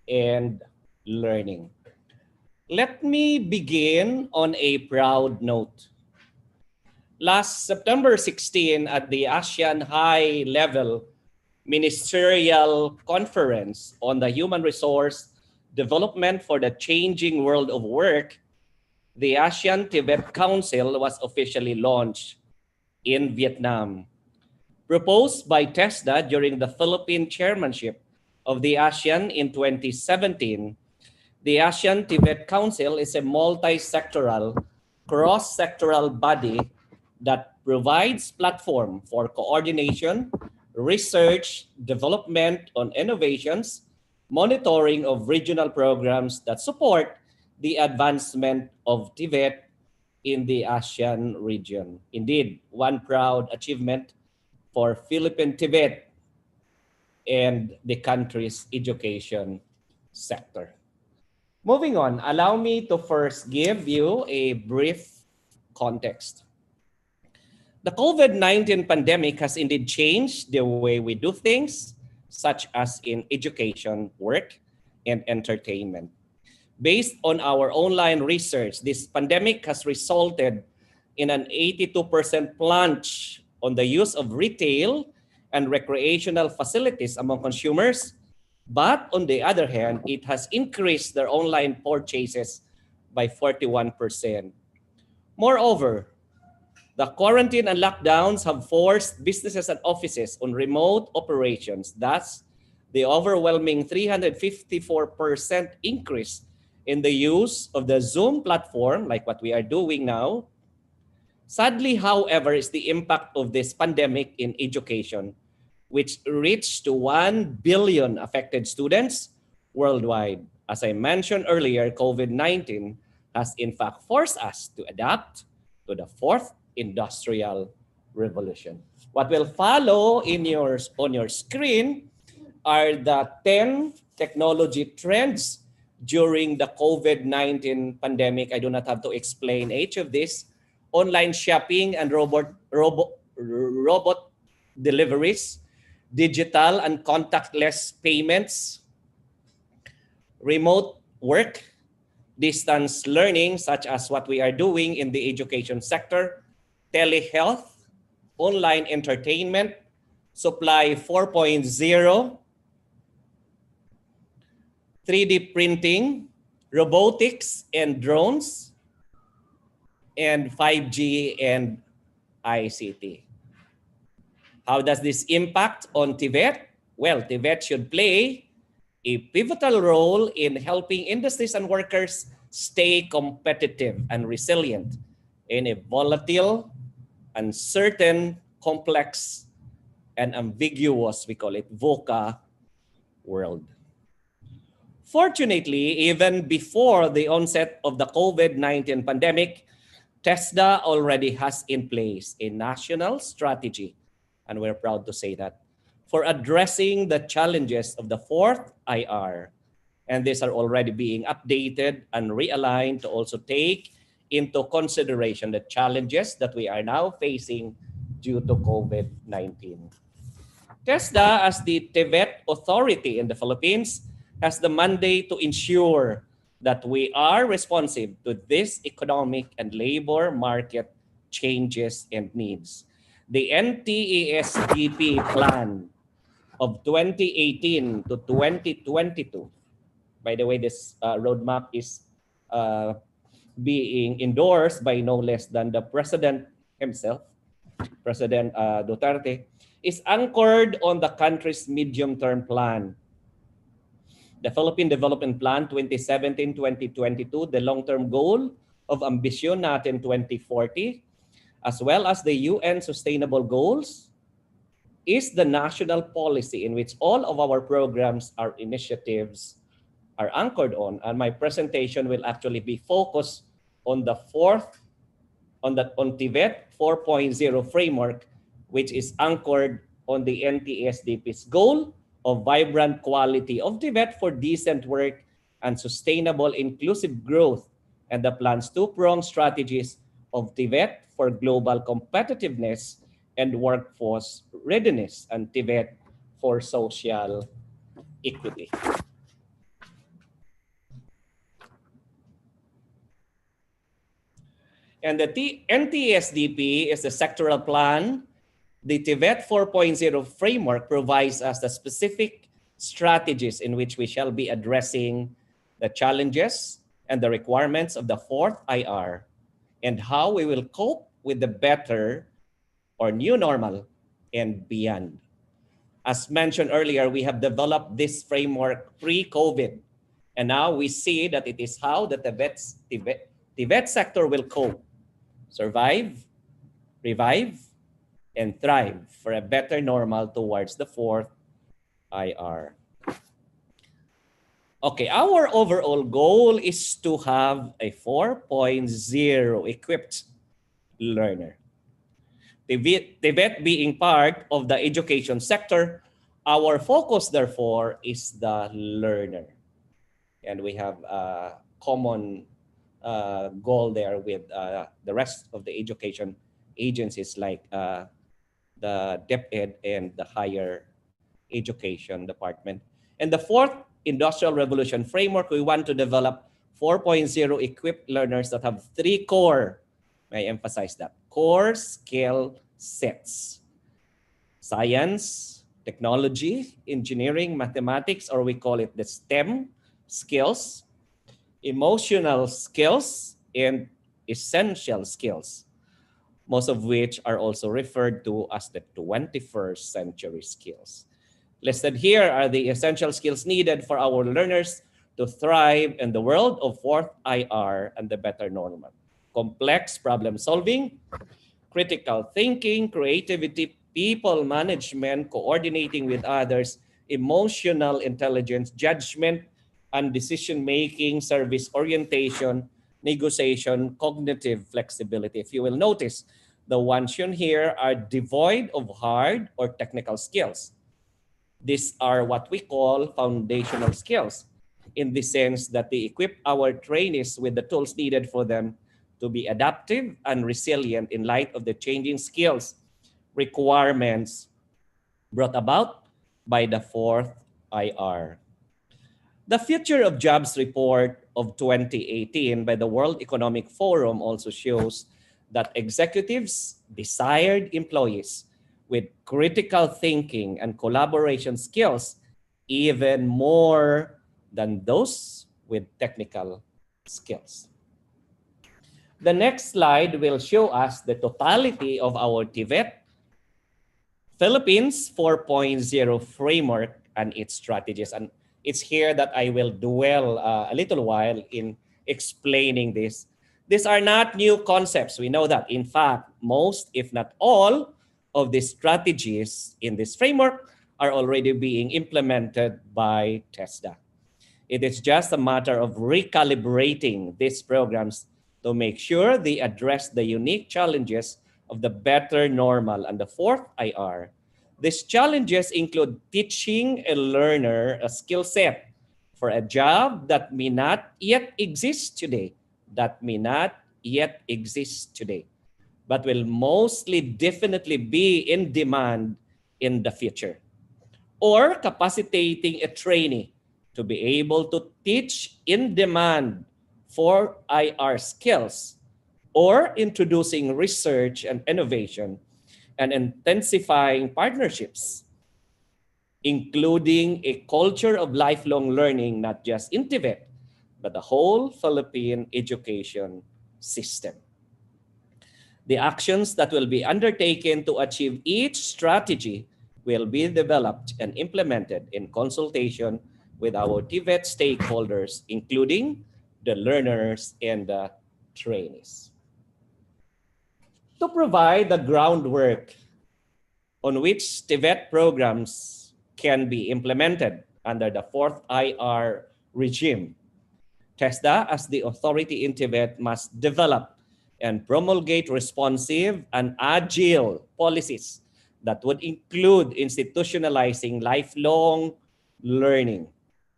and learning. Let me begin on a proud note. Last September 16, at the ASEAN High-Level Ministerial Conference on the Human Resource Development for the Changing World of Work, the ASEAN-Tibet Council was officially launched in Vietnam. Proposed by TESDA during the Philippine chairmanship of the ASEAN in 2017, the ASEAN-Tibet Council is a multi-sectoral, cross-sectoral body that provides platform for coordination, research, development on innovations, monitoring of regional programs that support the advancement of Tibet in the ASEAN region. Indeed, one proud achievement for Philippine Tibet and the country's education sector. Moving on, allow me to first give you a brief context. The COVID-19 pandemic has indeed changed the way we do things, such as in education, work, and entertainment. Based on our online research, this pandemic has resulted in an 82% plunge on the use of retail and recreational facilities among consumers. But on the other hand, it has increased their online purchases by 41%. Moreover, the quarantine and lockdowns have forced businesses and offices on remote operations. Thus, the overwhelming 354% increase in the use of the Zoom platform, like what we are doing now. Sadly, however, is the impact of this pandemic in education, which reached to 1 billion affected students worldwide. As I mentioned earlier, COVID-19 has in fact forced us to adapt to the fourth industrial revolution. What will follow on your screen are the 10 technology trends during the COVID-19 pandemic. I do not have to explain each of these. Online shopping and robot deliveries, digital and contactless payments, remote work, distance learning, such as what we are doing in the education sector, telehealth, online entertainment, supply 4.0, 3D printing, robotics and drones, and 5G and ICT. How does this impact on TVET? Well, TVET should play a pivotal role in helping industries and workers stay competitive and resilient in a volatile, uncertain, complex, and ambiguous, we call it VUCA world. Fortunately, even before the onset of the COVID-19 pandemic, TESDA already has in place a national strategy, and we're proud to say that, for addressing the challenges of the fourth IR. And these are already being updated and realigned to also take into consideration the challenges that we are now facing due to COVID-19. TESDA, as the TVET authority in the Philippines, has the mandate to ensure that we are responsive to this economic and labor market changes and needs. The NTESDP plan of 2018 to 2022, by the way, this roadmap is being endorsed by no less than the President himself, President Duterte, is anchored on the country's medium-term plan. The Philippine Development Plan 2017-2022, the long-term goal of Ambisyon Natin 2040, as well as the UN Sustainable Goals, is the national policy in which all of our programs, our initiatives are anchored on. And my presentation will actually be focused on the on TVET 4.0 framework, which is anchored on the NTSDP's goal of vibrant quality of TVET for decent work and sustainable inclusive growth, and the plan's two-pronged strategies of TVET for global competitiveness and workforce readiness, and TVET for social equity. And the NTSDP is the sectoral plan. The TVET 4.0 framework provides us the specific strategies in which we shall be addressing the challenges and the requirements of the fourth IR, and how we will cope with the better or new normal and beyond. As mentioned earlier, we have developed this framework pre-COVID, and now we see that it is how the TVET sector will cope, survive, revive, and thrive for a better normal towards the fourth IR. Okay, our overall goal is to have a 4.0 equipped learner. TVET being part of the education sector, our focus therefore is the learner. And we have a common goal there with the rest of the education agencies like the DepEd and the higher education department. And the fourth industrial revolution framework, we want to develop 4.0 equipped learners that have three core, I emphasize that, core skill sets: science, technology, engineering, mathematics, or we call it the STEM skills, emotional skills, and essential skills, most of which are also referred to as the 21st century skills. Listed here are the essential skills needed for our learners to thrive in the world of fourth IR and the better normal: complex problem solving, critical thinking, creativity, people management, coordinating with others, emotional intelligence, judgment and decision-making, service orientation, negotiation, cognitive flexibility. If you will notice, the ones shown here are devoid of hard or technical skills. These are what we call foundational skills, in the sense that they equip our trainees with the tools needed for them to be adaptive and resilient in light of the changing skills requirements brought about by the fourth IR. The Future of Jobs report of 2018 by the World Economic Forum also shows that executives desired employees with critical thinking and collaboration skills even more than those with technical skills. The next slide will show us the totality of our TVET Philippines 4.0 framework and its strategies. And it's here that I will dwell a little while in explaining this. These are not new concepts. We know that. In fact, most, if not all, of the strategies in this framework are already being implemented by TESDA. It is just a matter of recalibrating these programs to make sure they address the unique challenges of the better normal and the fourth IR. These challenges include teaching a learner a skill set for a job that may not yet exist today, but will mostly definitely be in demand in the future. Or capacitating a trainee to be able to teach in demand for IR skills, or introducing research and innovation and intensifying partnerships, including a culture of lifelong learning, not just in Tibet, but the whole Philippine education system. The actions that will be undertaken to achieve each strategy will be developed and implemented in consultation with our TVET stakeholders, including the learners and the trainees. To provide the groundwork on which TVET programs can be implemented under the fourth IR regime, TESDA, as the authority in Tibet, must develop and promulgate responsive and agile policies that would include institutionalizing lifelong learning,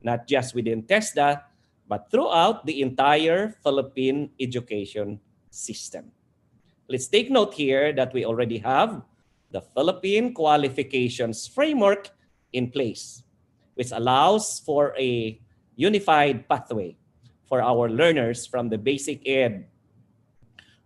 not just within TESDA, but throughout the entire Philippine education system. Let's take note here that we already have the Philippine Qualifications Framework in place, which allows for a unified pathway for our learners from the basic ed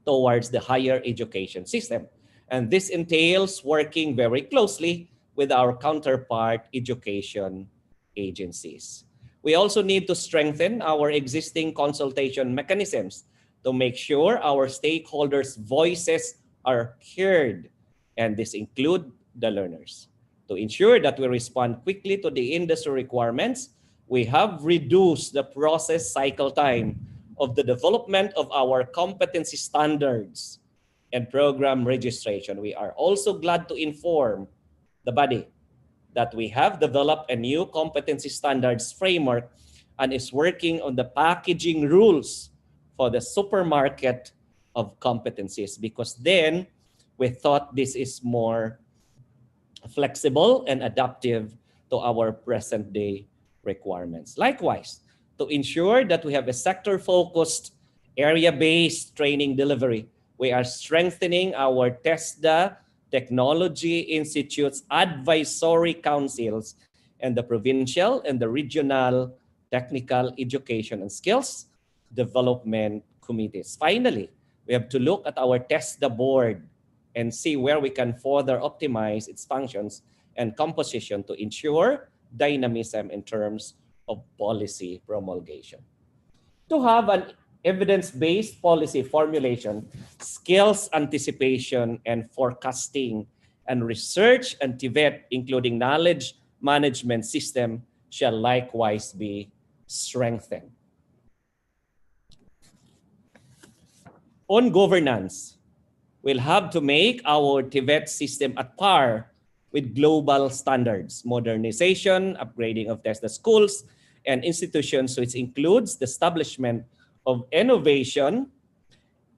towards the higher education system. And this entails working very closely with our counterpart education agencies. We also need to strengthen our existing consultation mechanisms to make sure our stakeholders' voices are heard, and this include the learners. To ensure that we respond quickly to the industry requirements, we have reduced the process cycle time of the development of our competency standards and program registration. We are also glad to inform the body that we have developed a new competency standards framework and is working on the packaging rules for the supermarket of competencies, because then we thought this is more flexible and adaptive to our present day requirements. Likewise, to ensure that we have a sector-focused, area-based training delivery, we are strengthening our TESDA Technology Institute's advisory councils and the provincial and the regional technical education and skills development committees. Finally, we have to look at our TESDA board and see where we can further optimize its functions and composition to ensure dynamism in terms of policy promulgation. To have an evidence-based policy formulation, skills anticipation and forecasting, and research and TVET, including knowledge management system, shall likewise be strengthened. On governance, we'll have to make our TVET system at par with global standards, modernization, upgrading of TESDA schools and institutions, which includes the establishment of innovation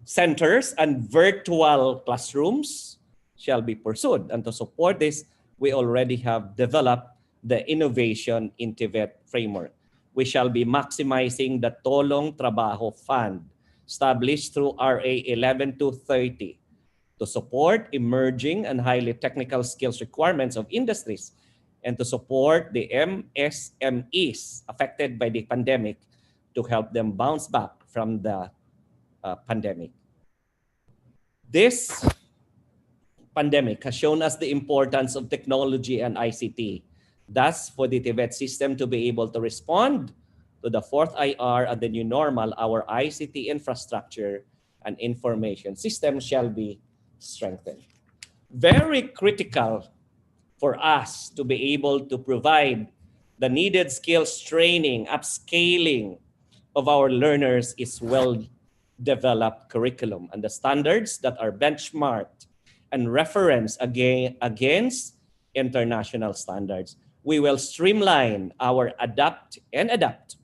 centers and virtual classrooms shall be pursued. And to support this, we already have developed the Innovation in TVET framework. We shall be maximizing the Tolong Trabajo Fund established through RA 11230 to support emerging and highly technical skills requirements of industries and to support the MSMEs affected by the pandemic to help them bounce back from the pandemic. This pandemic has shown us the importance of technology and ICT. Thus, for the TVET system to be able to respond to the fourth IR and the new normal, our ICT infrastructure and information system shall be strengthened. Very critical for us to be able to provide the needed skills training, upscaling of our learners is well-developed curriculum and the standards that are benchmarked and referenced against international standards. We will streamline our adapt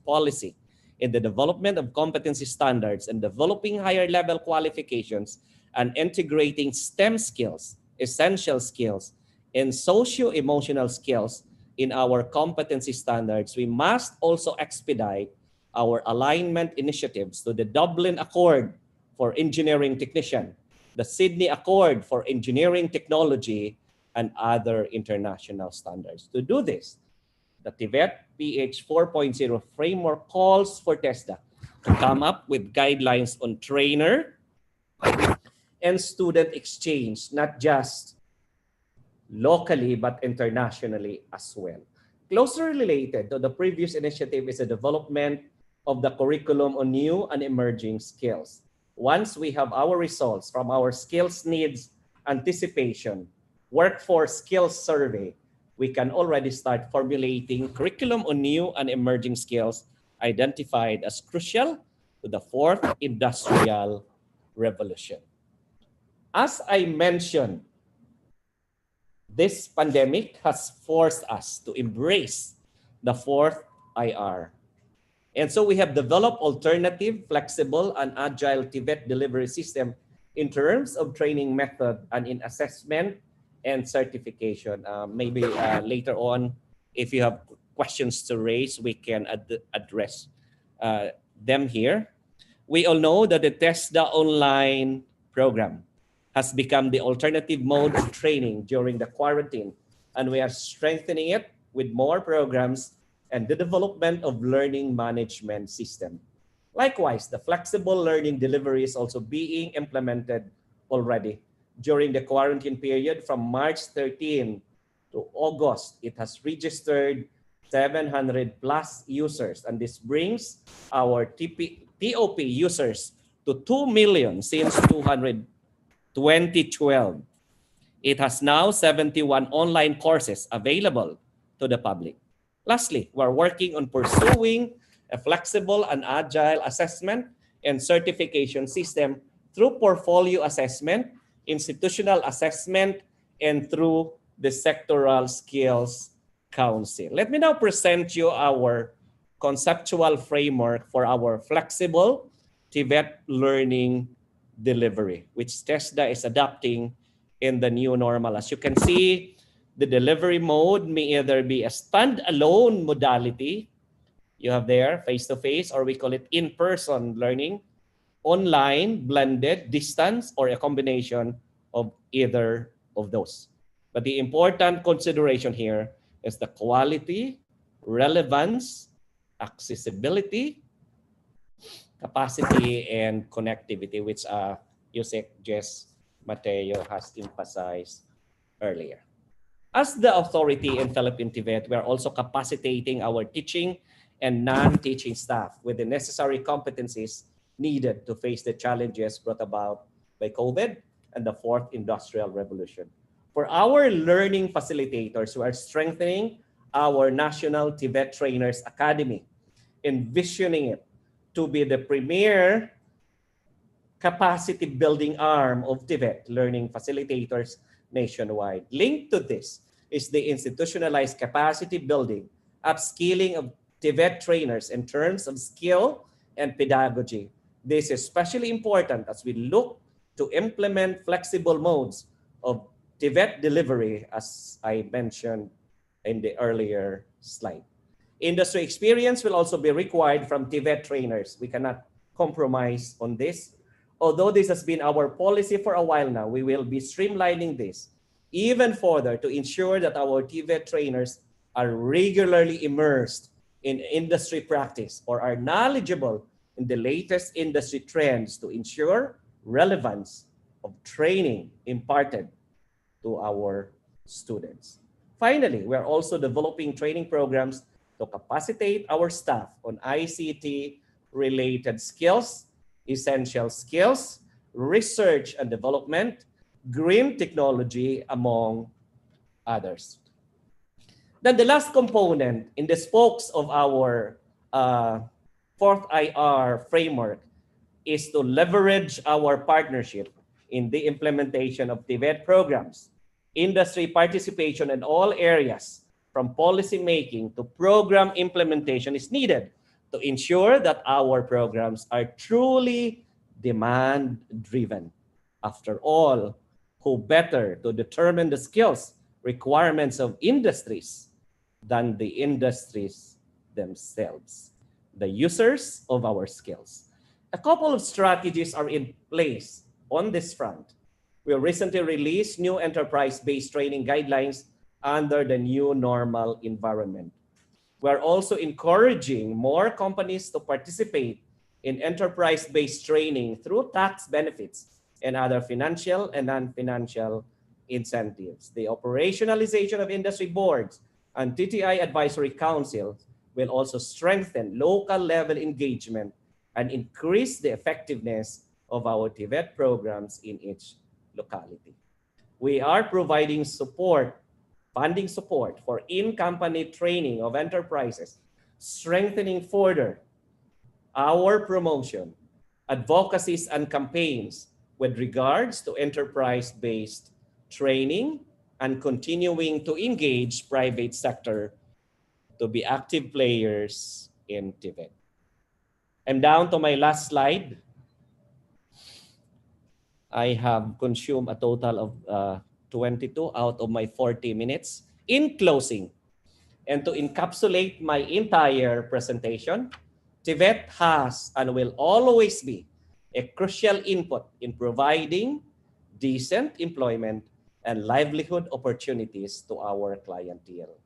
policy in the development of competency standards and developing higher level qualifications and integrating STEM skills, essential skills, and socio-emotional skills in our competency standards. We must also expedite our alignment initiatives to the Dublin Accord for Engineering Technician, the Sydney Accord for Engineering Technology, and other international standards. To do this, the TVET PH 4.0 framework calls for TESDA to come up with guidelines on trainer and student exchange, not just locally but internationally as well. Closely related to the previous initiative is the development of the curriculum on new and emerging skills. Once we have our results from our skills needs anticipation, workforce skills survey, we can already start formulating curriculum on new and emerging skills identified as crucial to the fourth industrial revolution. As I mentioned, this pandemic has forced us to embrace the fourth IR. And so we have developed alternative, flexible, and agile TVET delivery system in terms of training method and in assessment and certification. Maybe later on, if you have questions to raise, we can address them here. We all know that the TESDA online program has become the alternative mode of training during the quarantine, and we are strengthening it with more programs and the development of learning management system. Likewise, the flexible learning delivery is also being implemented already. During the quarantine period from March 13 to August, it has registered 700 plus users, and this brings our TOP users to 2 million since 2012. It has now 71 online courses available to the public. Lastly, we're working on pursuing a flexible and agile assessment and certification system through portfolio assessment, institutional assessment, and through the sectoral skills council. Let me now present you our conceptual framework for our flexible TVET learning delivery, which TESDA is adopting in the new normal. As you can see, the delivery mode may either be a standalone modality, you have there face-to-face, or we call it in-person learning, online, blended, distance, or a combination of either of those. But the important consideration here is the quality, relevance, accessibility, capacity, and connectivity, which Yusek Jess Mateo has emphasized earlier. As the authority in Philippine TVET, we are also capacitating our teaching and non-teaching staff with the necessary competencies needed to face the challenges brought about by COVID and the fourth industrial revolution. For our learning facilitators, we are strengthening our National TVET Trainers Academy, envisioning it to be the premier capacity building arm of TVET learning facilitators nationwide. Linked to this is the institutionalized capacity building, upskilling of TVET trainers in terms of skill and pedagogy. This is especially important as we look to implement flexible modes of TVET delivery, as I mentioned in the earlier slide. Industry experience will also be required from TVET trainers. We cannot compromise on this. Although this has been our policy for a while now, we will be streamlining this even further to ensure that our TVET trainers are regularly immersed in industry practice or are knowledgeable in the latest industry trends to ensure relevance of training imparted to our students. Finally, we are also developing training programs to capacitate our staff on ICT-related skills, essential skills, research and development, green technology, among others. Then the last component in the spokes of our fourth IR framework is to leverage our partnership in the implementation of TVET programs. Industry participation in all areas, from policy making to program implementation, is needed to ensure that our programs are truly demand-driven. After all, who better to determine the skills requirements of industries than the industries themselves, the users of our skills? A couple of strategies are in place on this front. We recently released new enterprise-based training guidelines under the new normal environment. We're also encouraging more companies to participate in enterprise-based training through tax benefits and other financial and non-financial incentives. The operationalization of industry boards and TTI advisory councils will also strengthen local level engagement and increase the effectiveness of our TVET programs in each locality. We are providing support, funding support for in-company training of enterprises, strengthening further our promotion, advocacies, and campaigns with regards to enterprise-based training and continuing to engage private sector to be active players in TVET. I'm down to my last slide. I have consumed a total of 22 out of my 40 minutes. In closing, and to encapsulate my entire presentation, TVET has and will always be a crucial input in providing decent employment and livelihood opportunities to our clientele.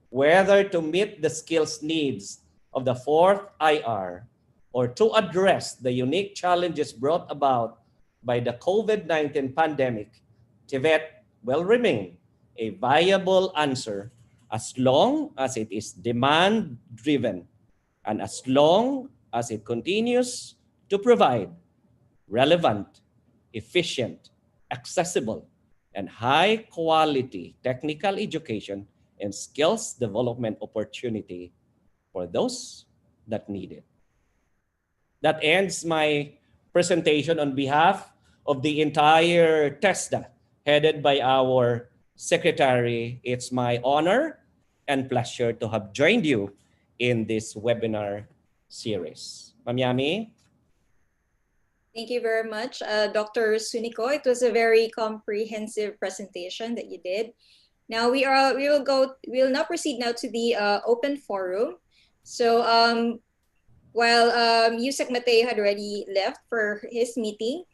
Whether to meet the skills needs of the fourth IR or to address the unique challenges brought about by the COVID-19 pandemic, TVET will remain a viable answer as long as it is demand-driven and as long as it continues to provide relevant, efficient, accessible, and high-quality technical education and skills development opportunity for those that need it. That ends my presentation on behalf of the entire TESDA, headed by our secretary. It's my honor and pleasure to have joined you in this webinar series. Ma'am Yami? Thank you very much, Dr. Sunico. It was a very comprehensive presentation that you did. Now we'll now proceed now to the open forum. So while Yusek Mateo had already left for his meeting,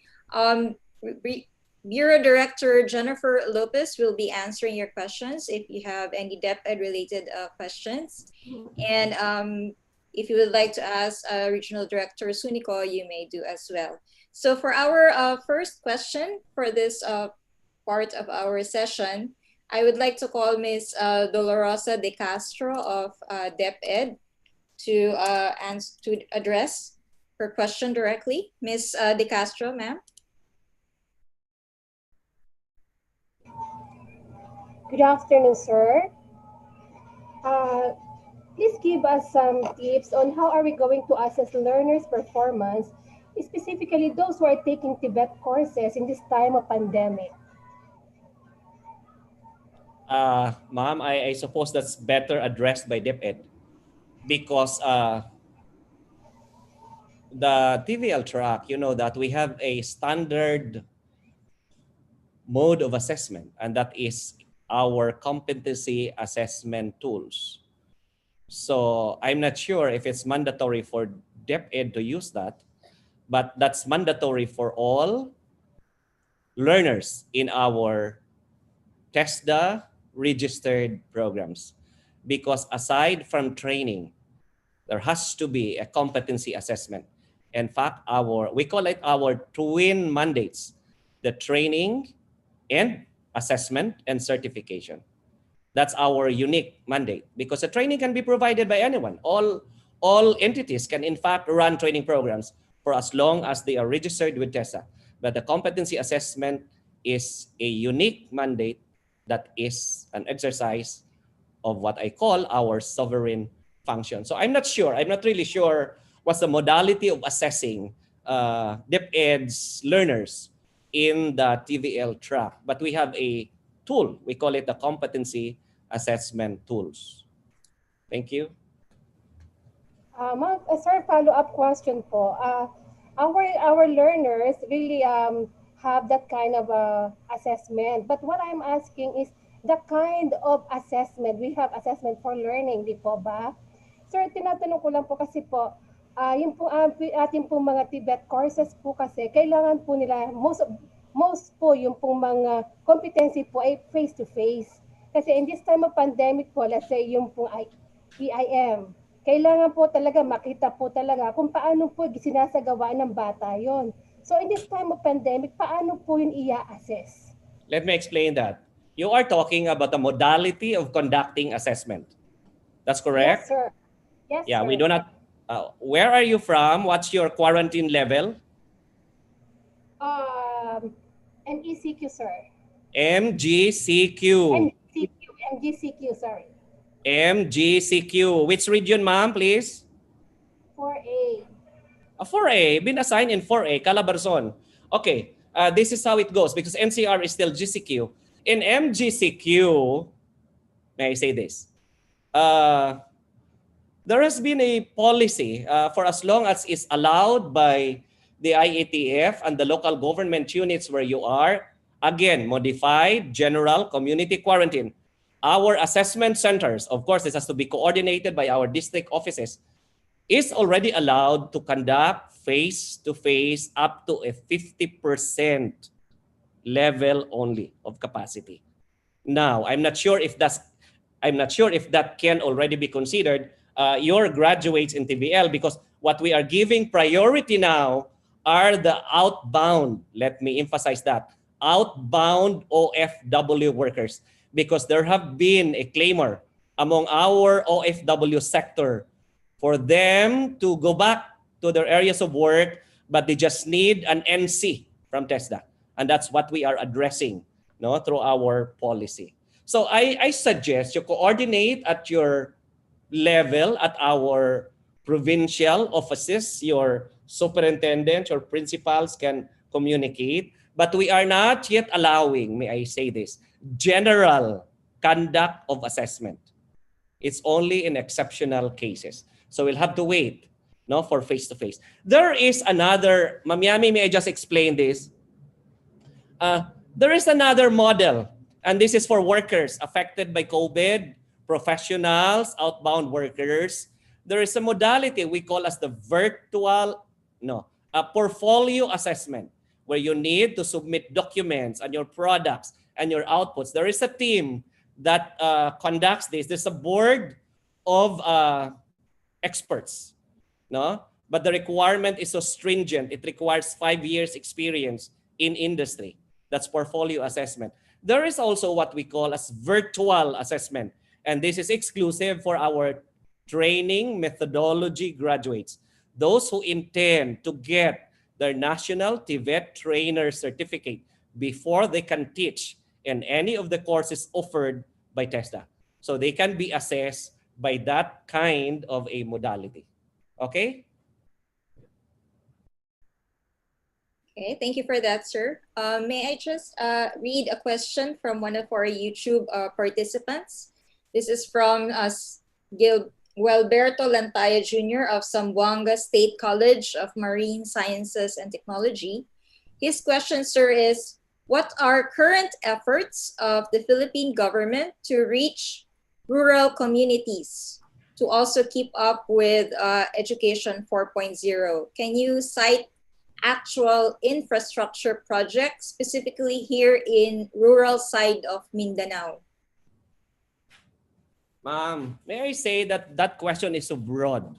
Bureau Director Jennifer Lopez will be answering your questions if you have any DepEd related questions. And if you would like to ask Regional Director Sunico, you may do as well. So for our first question for this part of our session, I would like to call Ms. Dolorosa De Castro of DepEd to address her question directly. Ms. De Castro, ma'am. Good afternoon, sir. Please give us some tips on how are we going to assess learners' performance, specifically those who are taking TVET courses in this time of pandemic. Ma'am, I suppose that's better addressed by DepEd because the TVL track, you know that we have a standard mode of assessment, and that is our competency assessment tools. So I'm not sure if it's mandatory for DepEd to use that, but that's mandatory for all learners in our TESDA registered programs. because aside from training, there has to be a competency assessment. In fact, we call it our twin mandates, the training and assessment and certification. That's our unique mandate because the training can be provided by anyone. All entities can in fact run training programs for as long as they are registered with TESDA. But the competency assessment is a unique mandate that is an exercise of what I call our sovereign function. So I'm not really sure what's the modality of assessing DepEd's learners in the TVL track, but we have a tool. We call it the competency assessment tools. Thank you. Sir, follow-up question po. Our learners really have that kind of assessment. But what I'm asking is the kind of assessment. We have assessment for learning, di po ba? Sir, tinatanong ko lang po kasi po, yung po ating po mga TVET courses po kasi, kailangan po nila, most po yung pong mga competency po ay face-to-face. Kasi in this time of pandemic po, let's say yung pong EIM, kailangan po talaga makita po talaga kung paano po sinasagawa ng bata yon. So in this time of pandemic, paano po yun i-assess? Let me explain that. You are talking about the modality of conducting assessment. That's correct? Yes, sir. Yes, yeah, sir. we do not. Where are you from? What's your quarantine level? An ECQ, sir. MGCQ. MGCQ, sorry. MGCQ. Which region, ma'am, please? 4A. 4A. Been assigned in 4A, Calabarzon. Okay. This is how it goes because NCR is still GCQ. In MGCQ, may I say this? There has been a policy for as long as it's allowed by the IATF and the local government units where you are. Again, modified general community quarantine. Our assessment centers, of course, this has to be coordinated by our district offices, is already allowed to conduct face-to-face up to a 50% level only of capacity. Now, I'm not sure if that can already be considered your graduates in TVL because what we are giving priority now are the outbound, let me emphasize that, outbound OFW workers because there have been a clamor among our OFW sector for them to go back to their areas of work, but they just need an NC from TESDA. And that's what we are addressing through our policy. So I suggest you coordinate at your level at our provincial offices. Your superintendents or principals can communicate, but we are not yet allowing, may I say this, general conduct of assessment. It's only in exceptional cases. So we'll have to wait for face-to-face. There is another, Ma'am Yami, may I just explain this? There is another model, and this is for workers affected by COVID, professionals, outbound workers. There is a modality we call as the a portfolio assessment where you need to submit documents and your products and your outputs. There is a team that conducts this. There's a board of experts, but the requirement is so stringent. It requires 5 years experience in industry. That's portfolio assessment. There is also what we call as virtual assessment, and this is exclusive for our training methodology graduates, those who intend to get their national TVET trainer certificate before they can teach in any of the courses offered by TESDA. So they can be assessed by that kind of a modality. Okay? Okay, thank you for that, sir. May I just read a question from one of our YouTube participants? This is from Gualberto Lantaya Jr. of Zamboanga State College of Marine Sciences and Technology. His question, sir, is, what are current efforts of the Philippine government to reach rural communities to also keep up with Education 4.0? Can you cite actual infrastructure projects, specifically here in rural side of Mindanao? Ma'am, may I say that that question is so broad.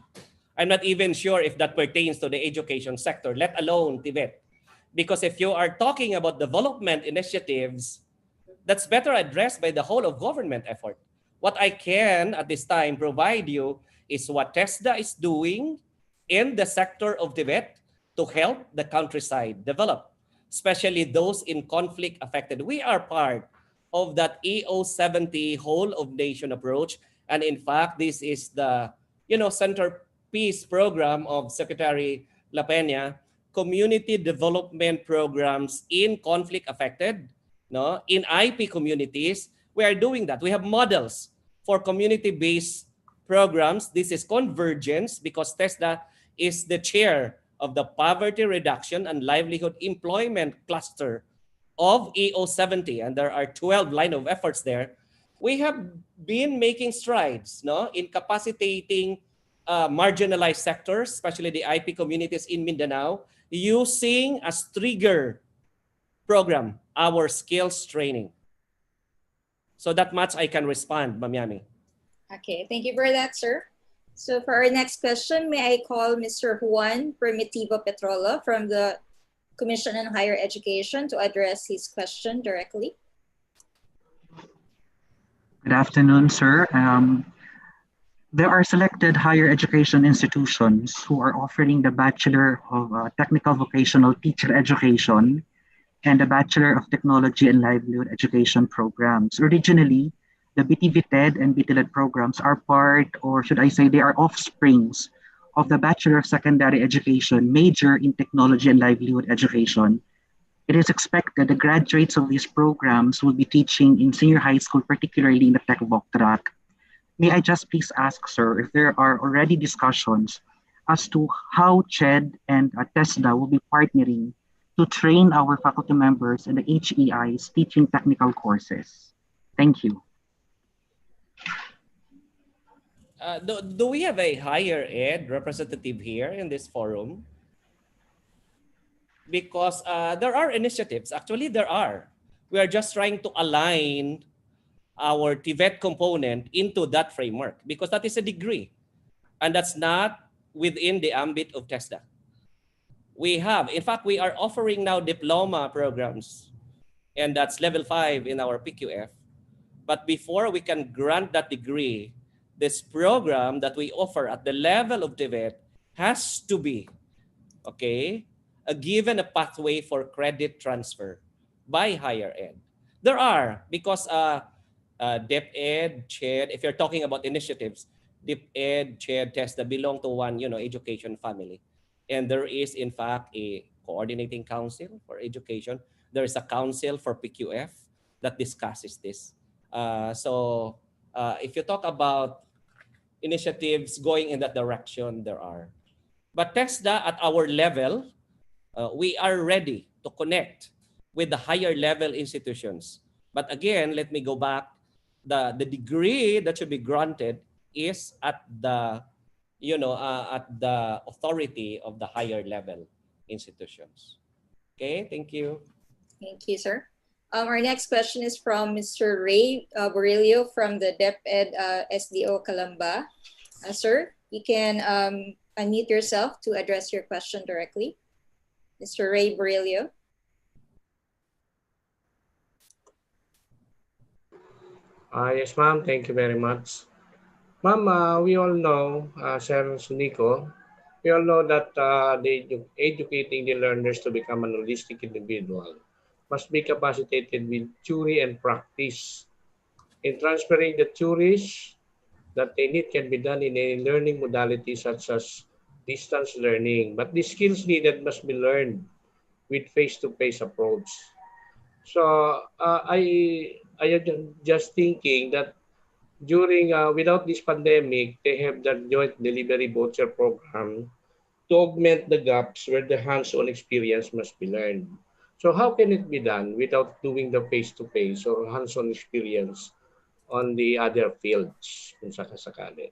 I'm not even sure if that pertains to the education sector, let alone Tibet. Because if you are talking about development initiatives, that's better addressed by the whole of government effort. What I can at this time provide you is what TESDA is doing in the sector of Tibet to help the countryside develop, especially those in conflict affected. We are part of that EO70 whole of nation approach. And in fact, this is the centerpiece program of Secretary La Peña, community development programs in conflict affected, no, in IP communities. We are doing that. We have models for community-based programs. This is convergence because TESDA is the chair of the Poverty Reduction and Livelihood Employment Cluster of EO70, and there are 12 line of efforts there. We have been making strides, no, in capacitating marginalized sectors, especially the IP communities in Mindanao, using as trigger program our skills training. So that much I can respond, Ma'am Yami. Okay, thank you for that, sir. So for our next question, may I call Mr. Juan Primitivo Petrola from the Commission on Higher Education to address his question directly. Good afternoon, sir. There are selected higher education institutions who are offering the Bachelor of Technical Vocational Teacher Education and the Bachelor of Technology and Livelihood Education programs. Originally, the BTVTED and BTLED programs are part, or should I say, they are offsprings of the Bachelor of Secondary Education major in Technology and Livelihood Education. It is expected the graduates of these programs will be teaching in senior high school, particularly in the Tech Voc track. May I just please ask, sir, if there are already discussions as to how CHED and TESDA will be partnering to train our faculty members in the HEIs teaching technical courses? Thank you. Do we have a higher ed representative here in this forum? Because there are initiatives. Actually, there are. We are just trying to align our TVET component into that framework because that is a degree. And that's not within the ambit of TESDA. We have, in fact, we are offering now diploma programs. And that's level 5 in our PQF. But before we can grant that degree, this program that we offer at the level of TVET has to be, okay, given a pathway for credit transfer by higher ed. There are, because DepEd, CHED, if you're talking about initiatives, DepEd, CHED, TESDA belong to one, education family. And there is, in fact, a coordinating council for education. There is a council for PQF that discusses this. So if you talk about initiatives going in that direction, there are. But TESDA at our level, we are ready to connect with the higher level institutions. But again, let me go back. The degree that should be granted is at the at the authority of the higher level institutions. Okay, thank you. Thank you, sir. Our next question is from Mr. Ray Borrelio from the DepEd SDO Calamba. Sir, you can unmute yourself to address your question directly. Mr. Ray Borrelio. Yes, ma'am. Thank you very much. Ma'am, we all know, Sir Sunico, we all know that educating the learners to become an holistic individual must be capacitated with theory and practice. In transferring the theories that they need can be done in a learning modality such as distance learning, but the skills needed must be learned with face-to-face approach. So I am just thinking that during without this pandemic, they have the joint delivery voucher program to augment the gaps where the hands-on experience must be learned. So how can it be done without doing the face-to-face or hands-on experience on the other fields kung sakasakali?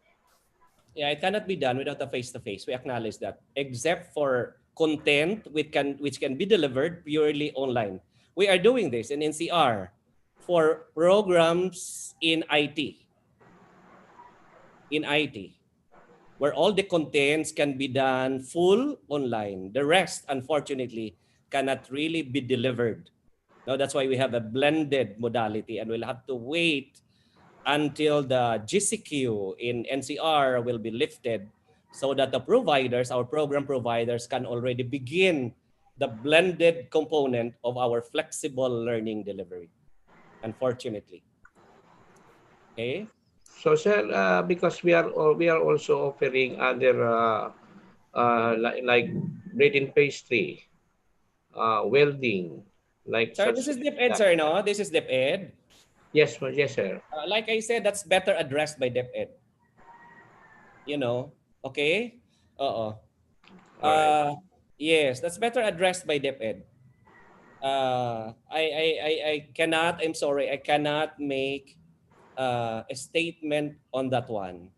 Yeah, it cannot be done without a face-to-face. We acknowledge that, except for content which can be delivered purely online. We are doing this in NCR for programs in IT. in IT, where all the contents can be done full online. The rest, unfortunately, cannot really be delivered. Now, that's why we have a blended modality, and we'll have to wait until the GCQ in NCR will be lifted so that the providers, our program providers, can already begin the blended component of our flexible learning delivery, unfortunately. Okay? So, sir, because we are also offering other like bread and pastry, welding, like Sir, such this is like DepEd, that. sir, no? This is DepEd. Yes, yes, sir. Like I said, that's better addressed by DepEd. You know? Okay? Oo. All right. Yes, that's better addressed by DepEd. I cannot, I'm sorry, I cannot make a statement on that one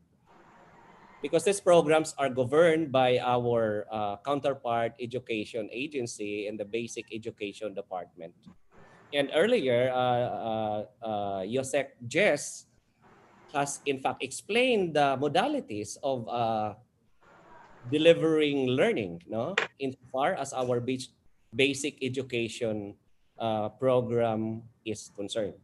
because these programs are governed by our counterpart education agency and the basic education department. And earlier, Yosek Jess has in fact explained the modalities of delivering learning, no? Insofar as our basic education program is concerned.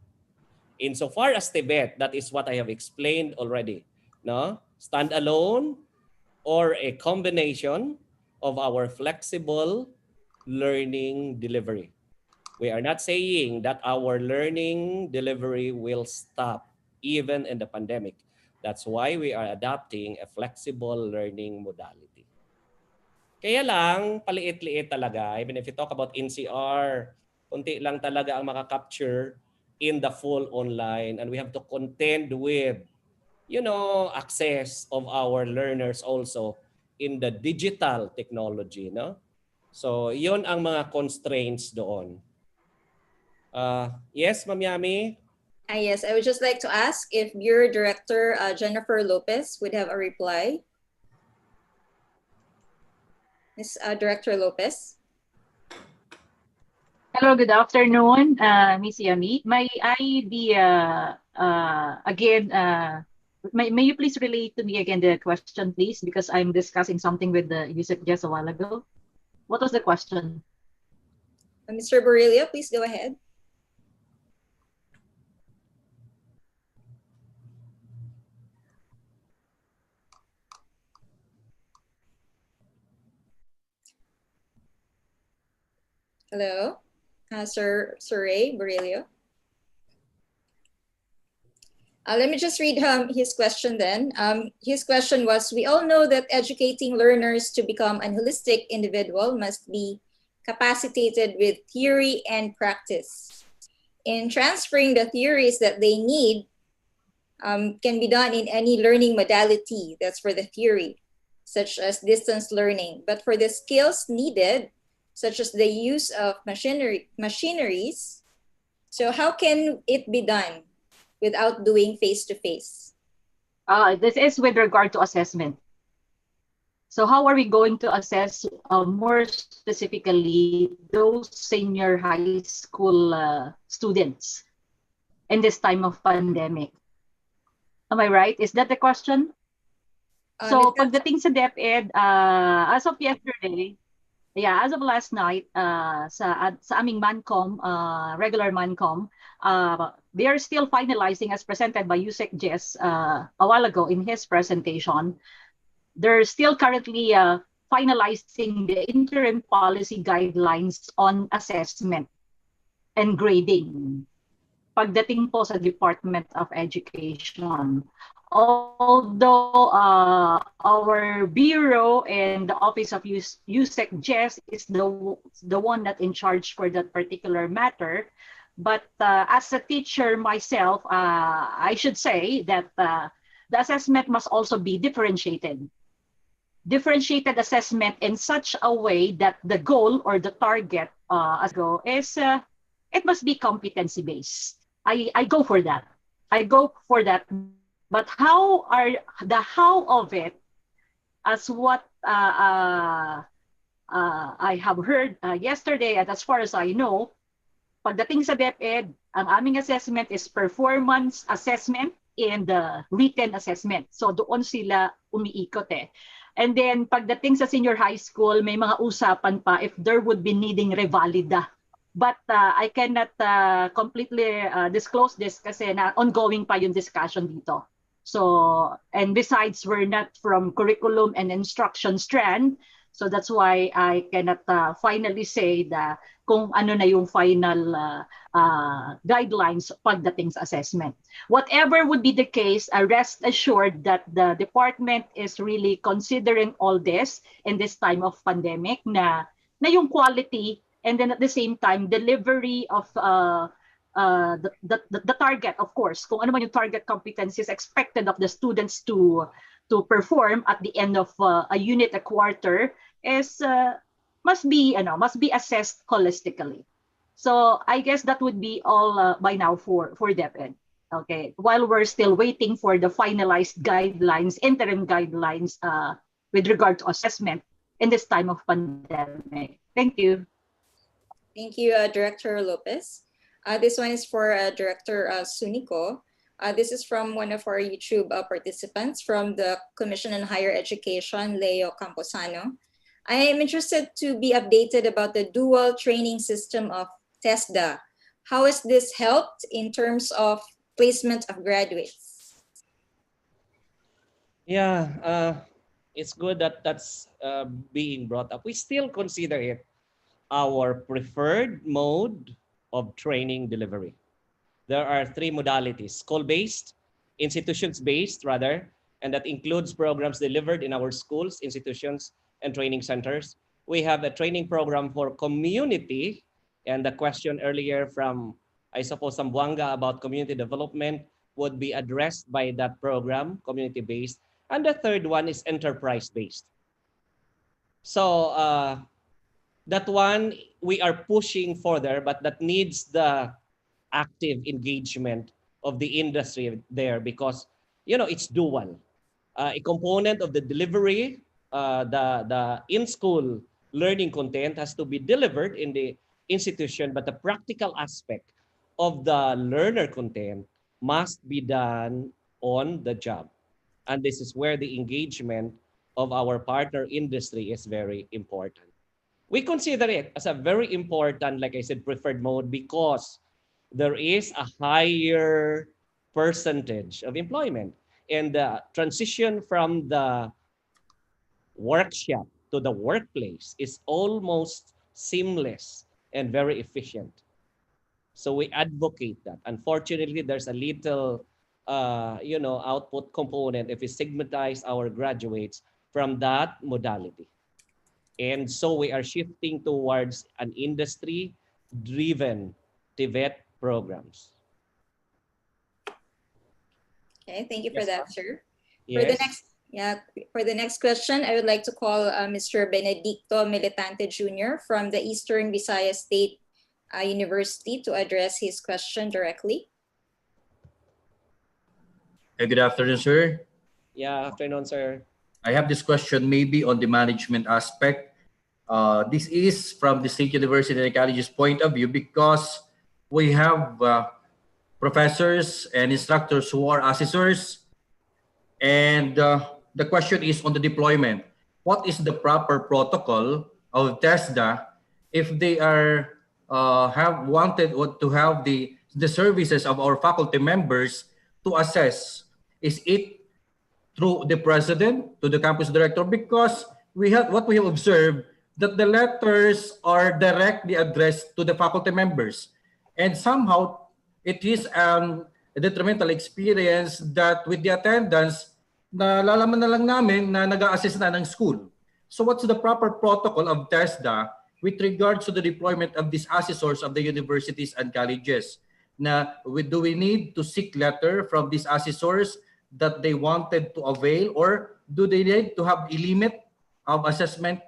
Insofar as Tibet, that is what I have explained already, no? Standalone or a combination of our flexible learning delivery. We are not saying that our learning delivery will stop even in the pandemic. That's why we are adopting a flexible learning modality. Kaya lang, paliit-liit talaga. Even if you talk about NCR, konti lang talaga ang maka-capture in the full online. And we have to contend with, access of our learners also in the digital technology. No? So, yun ang mga constraints doon. Yes, Ma'am Yami? Yes, I would just like to ask if Bureau Director Jennifer Lopez would have a reply. Ms. Director Lopez. Hello, good afternoon, Ms. Yami. May I be, again, may you please relate to me again the question, please, because I'm discussing something with the Yusuf just a while ago. What was the question? Mr. Borrelia, please go ahead. Hello, Sir Ray Borrelio. Let me just read his question then. His question was, we all know that educating learners to become a holistic individual must be capacitated with theory and practice. In transferring the theories that they need can be done in any learning modality, that's for the theory, such as distance learning. But for the skills needed, such as the use of machineries, so how can it be done without doing face-to-face? This is with regard to assessment. So how are we going to assess more specifically those senior high school students in this time of pandemic? Am I right? Is that the question? So pagdating sa DepEd, as of yesterday, as of last night, sa aming Mancom, regular Mancom, they are still finalizing as presented by Yusek Jess a while ago in his presentation. They're still currently finalizing the interim policy guidelines on assessment and grading pagdating po sa Department of Education. Although our bureau and the office of USEC Jess is the one that in charge for that particular matter, but as a teacher myself, I should say that the assessment must also be differentiated. Differentiated assessment in such a way that the goal or the target is it must be competency based. I go for that. But how of it, as what I have heard yesterday, and as far as I know, pagdating sa DepEd, ang aming assessment is performance assessment in the written assessment. So doon sila umiikot eh. And then pagdating sa senior high school, may mga usapan pa if there would be needing revalida. But I cannot completely disclose this kasi na ongoing pa yung discussion dito. So, and besides, we're not from curriculum and instruction strand. So that's why I cannot finally say that kung ano na yung final guidelines pagdating sa assessment. Whatever would be the case, rest assured that the department is really considering all this in this time of pandemic na yung quality and then at the same time delivery of the target, of course, kung ano man yung target competencies expected of the students to perform at the end of a unit, a quarter, is must be assessed holistically. So I guess that would be all by now for DepEd. Okay, while we're still waiting for the finalized guidelines, interim guidelines with regard to assessment in this time of pandemic. Thank you. Thank you, Director Lopez. This one is for Director Sunico. This is from one of our YouTube participants from the Commission on Higher Education, Leo Camposano. I am interested to be updated about the dual training system of TESDA. How has this helped in terms of placement of graduates? Yeah, it's good that that's being brought up. We still consider it our preferred mode of training delivery. There are three modalities: school-based, institutions-based rather, and that includes programs delivered in our schools, institutions, and training centers. We have a training program for community, and the question earlier from, I suppose, Sambuanga about community development would be addressed by that program, community-based. And the third one is enterprise-based. So that one we are pushing further, but that needs the active engagement of the industry there because, you know, it's dual. A component of the delivery, the in-school learning content has to be delivered in the institution, but the practical aspect of the learner content must be done on the job. And this is where the engagement of our partner industry is very important. We consider it as a very important, like I said, preferred mode because there is a higher percentage of employment. And the transition from the workshop to the workplace is almost seamless and very efficient. So we advocate that. Unfortunately, there's a little, output component if we stigmatize our graduates from that modality. And so we are shifting towards an industry-driven TVET programs. Okay, thank you for that, sir. Yes. For the next question, I would like to call Mr. Benedicto Militante Jr. from the Eastern Visayas State University to address his question directly. Good afternoon, sir. Yeah, afternoon, sir. I have this question maybe on the management aspect. This is from the State University and College's point of view because we have professors and instructors who are assessors. And the question is on the deployment. What is the proper protocol of TESDA if they are have wanted to have the services of our faculty members to assess? Is it through the president to the campus director? Because we have observed that the letters are directly addressed to the faculty members, and somehow it is a detrimental experience that with the attendance, nalalaman na lang namin na nag-a-assist na ng school. So what's the proper protocol of TESDA with regards to the deployment of these assessors of the universities and colleges? Do we need to seek letter from these assessors that they wanted to avail, or do they need to have a limit of assessment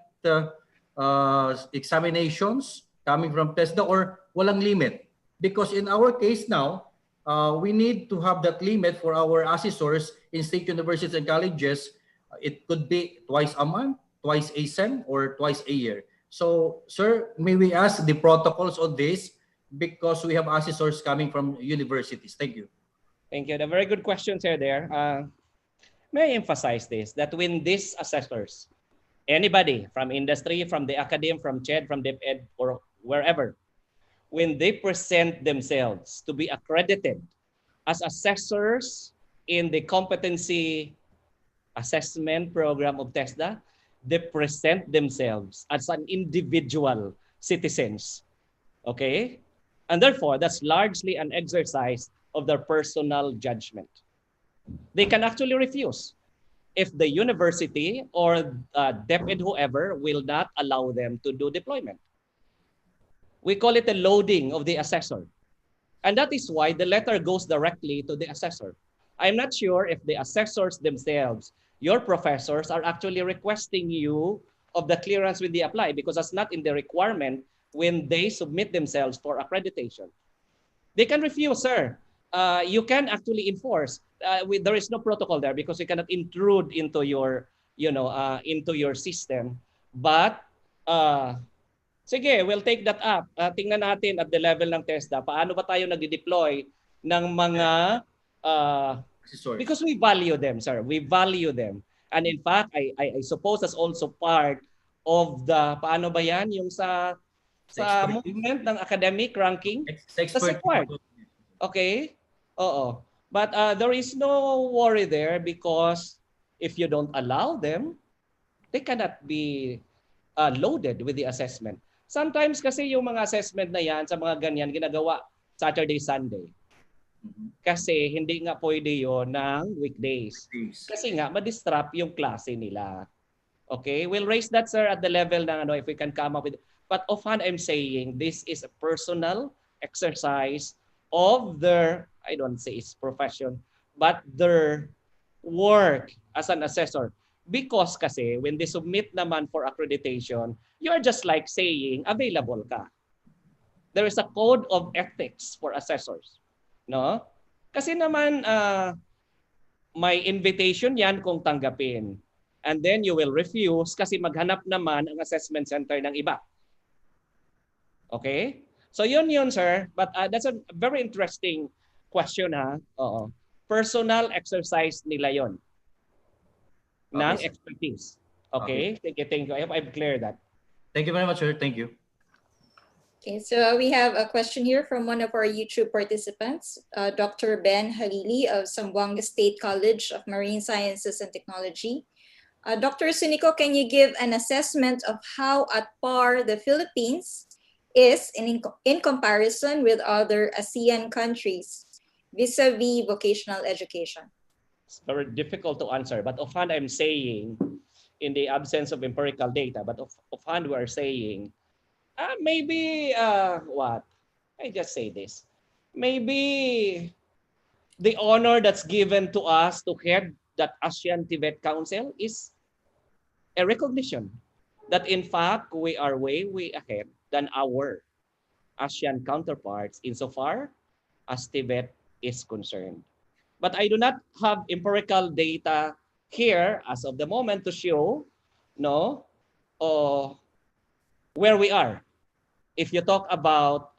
examinations coming from TESDA, or walang limit? Because in our case now, we need to have that limit for our assessors in state universities and colleges. It could be twice a month, twice a sem, or twice a year. So, sir, may we ask the protocols on this because we have assessors coming from universities? Thank you. Thank you. The very good questions are there. May I emphasize this, that when these assessors, anybody from industry, from the academy, from CHED, from DepEd, or wherever, when they present themselves to be accredited as assessors in the competency assessment program of TESDA, they present themselves as an individual citizens. Okay? And therefore, that's largely an exercise of their personal judgment. They can actually refuse if the university or DepEd, whoever, will not allow them to do deployment. We call it the loading of the assessor. And that is why the letter goes directly to the assessor. I'm not sure if the assessors themselves, your professors, are actually requesting you of the clearance with the apply, because that's not in the requirement when they submit themselves for accreditation. They can refuse, sir. You can actually enforce. There is no protocol there because you cannot intrude into your, into your system. But sige, we'll take that up. Tingnan natin at the level ng TESDA, paano ba tayo nag-deploy ng mga, because we value them, sir. We value them. And in fact, I suppose that's also part of the, paano ba yan, yung sa movement ng academic ranking. That's required. Okay? Oo. But there is no worry there because if you don't allow them, they cannot be loaded with the assessment. Sometimes kasi yung mga assessment na yan sa mga ganyan ginagawa Saturday, Sunday. Kasi hindi nga pwede yun ng weekdays. Kasi nga ma-disrupt yung klase nila. Okay? We'll raise that, sir, at the level ng if we can come up with. But offhand, I'm saying this is a personal exercise of their, I don't say it's profession, but their work as an assessor. Because kasi when they submit naman for accreditation, you're just like saying available ka. There is a code of ethics for assessors. No? Kasi naman may invitation yan kung tanggapin. And then you will refuse kasi maghanap naman ang assessment center ng iba. Okay? So yun, sir. But that's a very interesting question, ha? Oo. Personal exercise nila yon ng expertise. Okay? Thank you. I hope I've cleared that. Thank you very much, sir. Thank you. Okay, so we have a question here from one of our YouTube participants, Dr. Ben Halili of Zamboanga State College of Marine Sciences and Technology. Dr. Sunico, can you give an assessment of how at par the Philippines is in comparison with other ASEAN countries vis-a-vis vocational education? It's very difficult to answer, but offhand I'm saying, in the absence of empirical data, but offhand we are saying, maybe, what? I just say this. Maybe the honor that's given to us to head that ASEAN Tibet Council is a recognition that in fact we are way ahead than our ASEAN counterparts insofar as Tibet is concerned. But I do not have empirical data here as of the moment to show where we are. If you talk about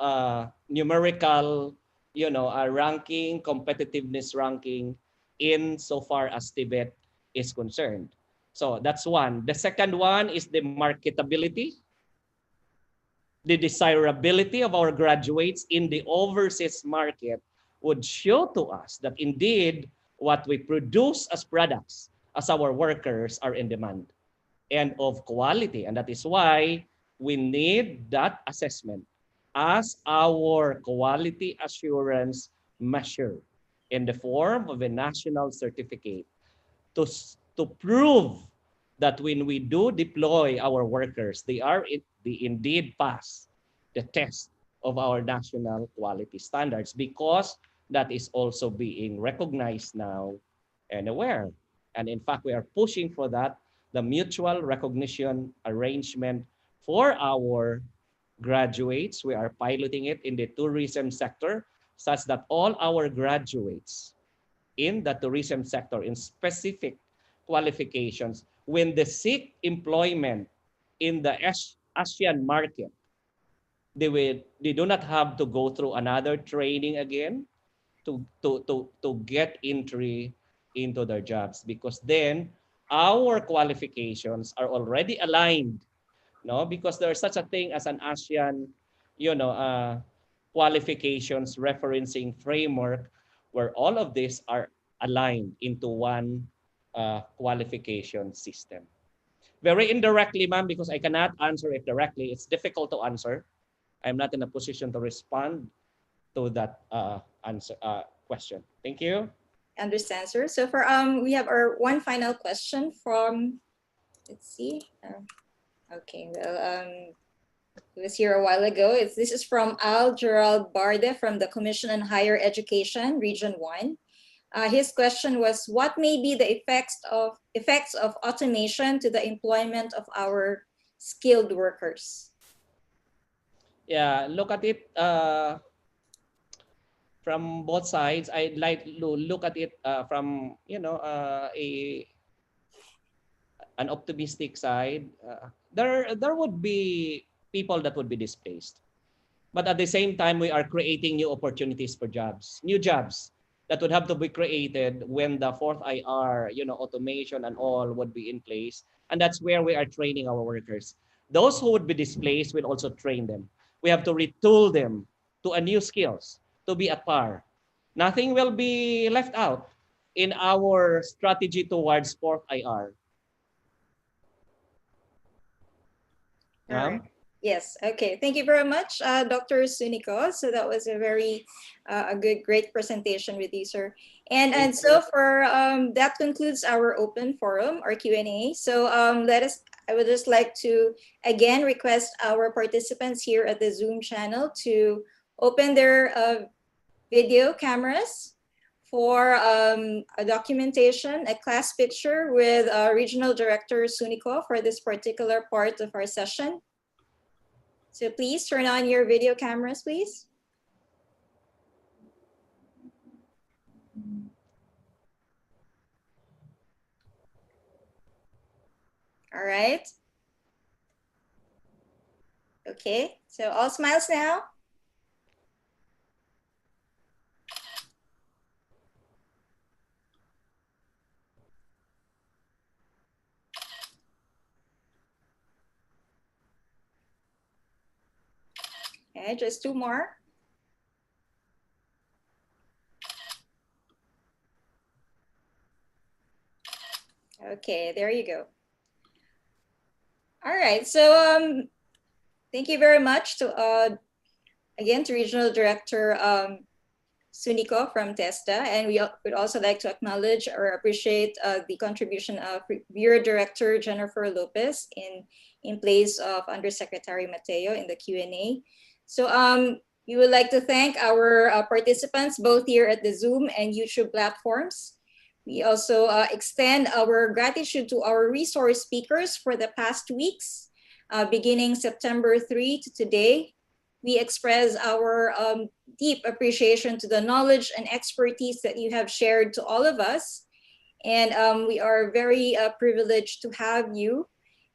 numerical, ranking, competitiveness ranking in so far as Tibet is concerned. So that's one. The second one is the marketability, the desirability of our graduates in the overseas market would show to us that indeed what we produce as products, as our workers, are in demand and of quality. And that is why we need that assessment as our quality assurance measure in the form of a national certificate to prove that when we do deploy our workers, they indeed pass the test of our national quality standards, because that is also being recognized now and aware. And in fact, we are pushing for that, the mutual recognition arrangement for our graduates. We are piloting it in the tourism sector such that all our graduates in the tourism sector in specific qualifications, when they seek employment in the ASEAN market, they do not have to go through another training again to get entry into their jobs, because then our qualifications are already aligned, no? Because there's such a thing as an ASEAN, qualifications referencing framework where all of these are aligned into one qualification system. Very indirectly, ma'am, because I cannot answer it directly. It's difficult to answer. I'm not in a position to respond to that question. Thank you. Understand, sir. So for we have our one final question from, let's see. Okay, well, it was here a while ago. This is from Al Gerald Barde from the Commission on Higher Education, Region 1. His question was, what may be the effects of automation to the employment of our skilled workers? Yeah, look at it from both sides. I'd like to look at it from an optimistic side. There would be people that would be displaced, but at the same time, we are creating new opportunities for jobs, new jobs that would have to be created when the fourth IR, automation and all would be in place. And that's where we are training our workers. Those who would be displaced will also train them. We have to retool them to a new skills to be at par. Nothing will be left out in our strategy towards fourth IR. All right. Yes. Okay. Thank you very much, Dr. Sunico. So that was a very great presentation with you, sir. And so for that concludes our open forum or Q&A. So I would just like to again request our participants here at the Zoom channel to open their video cameras for a documentation, a class picture with Regional Director Sunico for this particular part of our session. So please turn on your video cameras, please. All right. Okay, so all smiles now. Okay, just two more. Okay, there you go. All right, so thank you very much to again to Regional Director Sunico from TESDA, and we would also like to acknowledge or appreciate the contribution of Bureau Director Jennifer Lopez in place of Undersecretary Mateo in the Q&A. So we would like to thank our participants both here at the Zoom and YouTube platforms. We also extend our gratitude to our resource speakers for the past weeks, beginning September 3 to today. We express our deep appreciation to the knowledge and expertise that you have shared to all of us. And we are very privileged to have you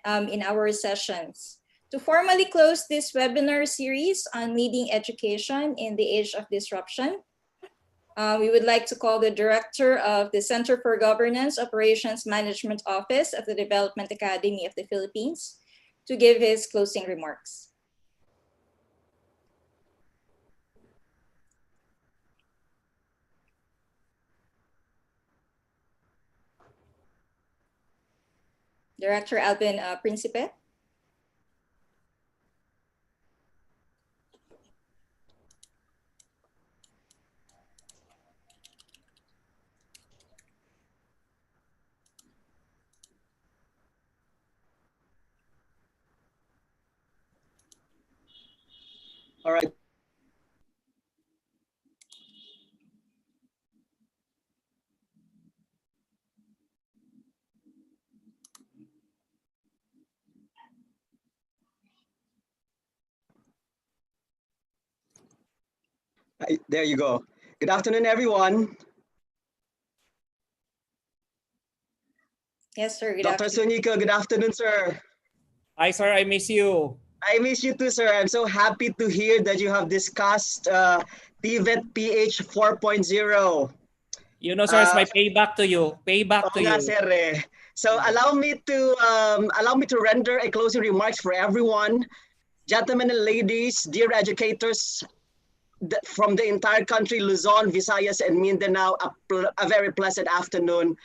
in our sessions. To formally close this webinar series on leading education in the age of disruption, we would like to call the Director of the Center for Governance Operations Management Office of the Development Academy of the Philippines to give his closing remarks. Director Alvin Principe. All right. There you go. Good afternoon, everyone. Yes, sir. Good Dr. afternoon. Sunico, good afternoon, sir. Hi, sir. I miss you. I miss you too, sir. I'm so happy to hear that you have discussed TVET PH 4.0. You know, sir, it's my payback to you. Payback Oo to nga, you. sir, eh. So allow me to render a closing remarks for everyone. Gentlemen and ladies, dear educators from the entire country, Luzon, Visayas, and Mindanao, a very pleasant afternoon,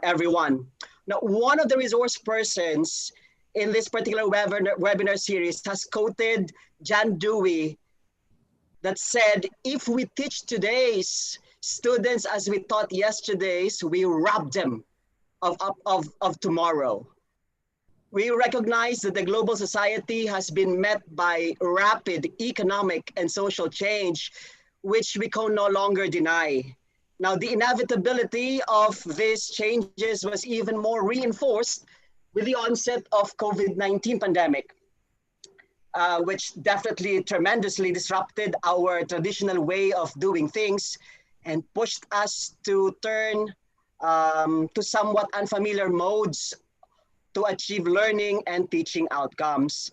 everyone. Now, one of the resource persons in this particular webinar series has quoted John Dewey that said, if we teach today's students as we taught yesterday's, we rob them of tomorrow. We recognize that the global society has been met by rapid economic and social change, which we can no longer deny. Now, the inevitability of these changes was even more reinforced with the onset of COVID-19 pandemic, which definitely tremendously disrupted our traditional way of doing things and pushed us to turn to somewhat unfamiliar modes to achieve learning and teaching outcomes.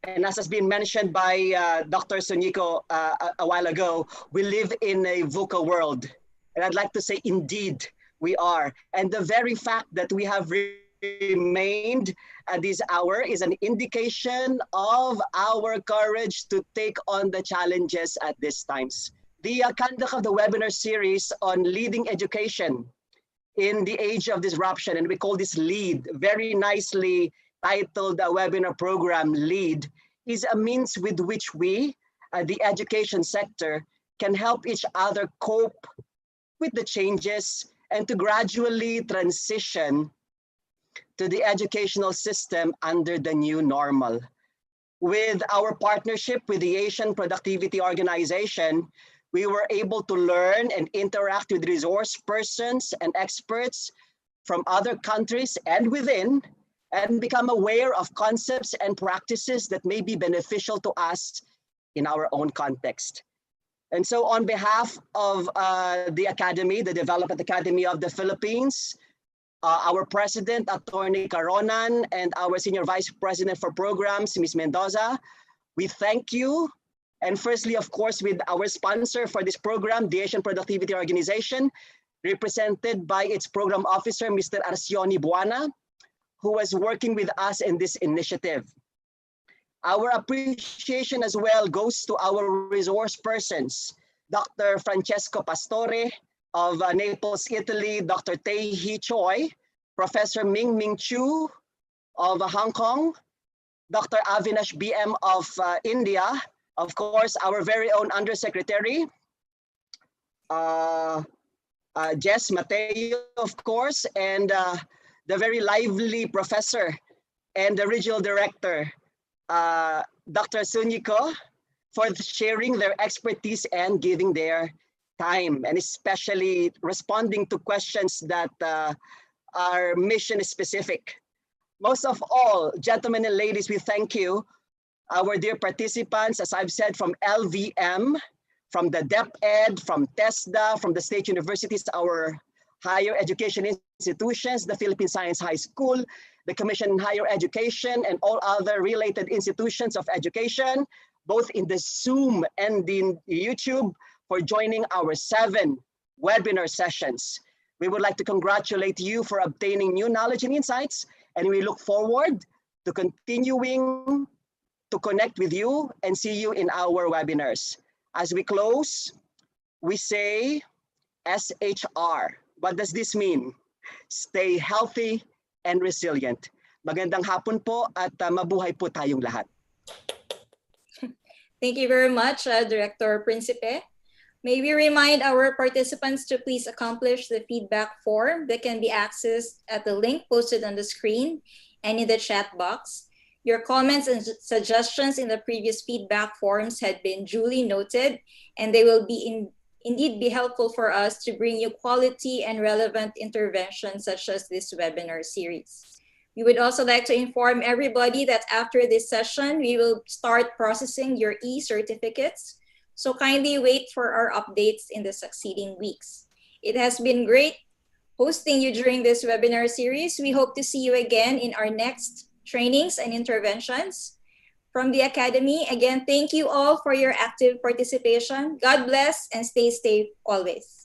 And as has been mentioned by Dr. Sunico a while ago, we live in a VUCA world. And I'd like to say, indeed, we are. And the very fact that we have remained at this hour is an indication of our courage to take on the challenges at these times. The conduct of the webinar series on leading education in the age of disruption, and we call this LEAD, very nicely titled webinar program LEAD, is a means with which we, the education sector, can help each other cope with the changes and to gradually transition to the educational system under the new normal. With our partnership with the Asian Productivity Organization, we were able to learn and interact with resource persons and experts from other countries and within, and become aware of concepts and practices that may be beneficial to us in our own context. And so on behalf of the Academy, the Development Academy of the Philippines, our President, Attorney Caronan, and our Senior Vice President for Programs, Ms. Mendoza, we thank you. And firstly, of course, with our sponsor for this program, the Asian Productivity Organization, represented by its program officer, Mr. Arcioni Buana, who was working with us in this initiative. Our appreciation as well goes to our resource persons, Dr. Francesco Pastore of Naples, Italy, Dr. Tae-hee Choi, Professor Ming Chu of Hong Kong, Dr. Avinash BM of India, of course, our very own Undersecretary, Jess Mateo, of course, and the very lively professor and the regional director, Dr. Sunico, for sharing their expertise and giving their time, and especially responding to questions that are mission specific. Most of all, gentlemen and ladies, we thank you, our dear participants, as I've said, from LVM, from the DepEd, from TESDA, from the state universities, our higher education institutions, the Philippine Science High School, the Commission on Higher Education, and all other related institutions of education, both in the Zoom and in YouTube, for joining our 7 webinar sessions. We would like to congratulate you for obtaining new knowledge and insights, and we look forward to continuing to connect with you and see you in our webinars. As we close, we say SHR. What does this mean? Stay healthy and resilient. Magandang hapon po at mabuhay po tayong lahat. Thank you very much, Director Principe. May we remind our participants to please accomplish the feedback form that can be accessed at the link posted on the screen and in the chat box. Your comments and suggestions in the previous feedback forms had been duly noted, and they will be indeed be helpful for us to bring you quality and relevant interventions such as this webinar series. We would also like to inform everybody that after this session, we will start processing your e-certificates. So kindly wait for our updates in the succeeding weeks. It has been great hosting you during this webinar series. We hope to see you again in our next trainings and interventions. From the Academy, again, thank you all for your active participation. God bless and stay safe always.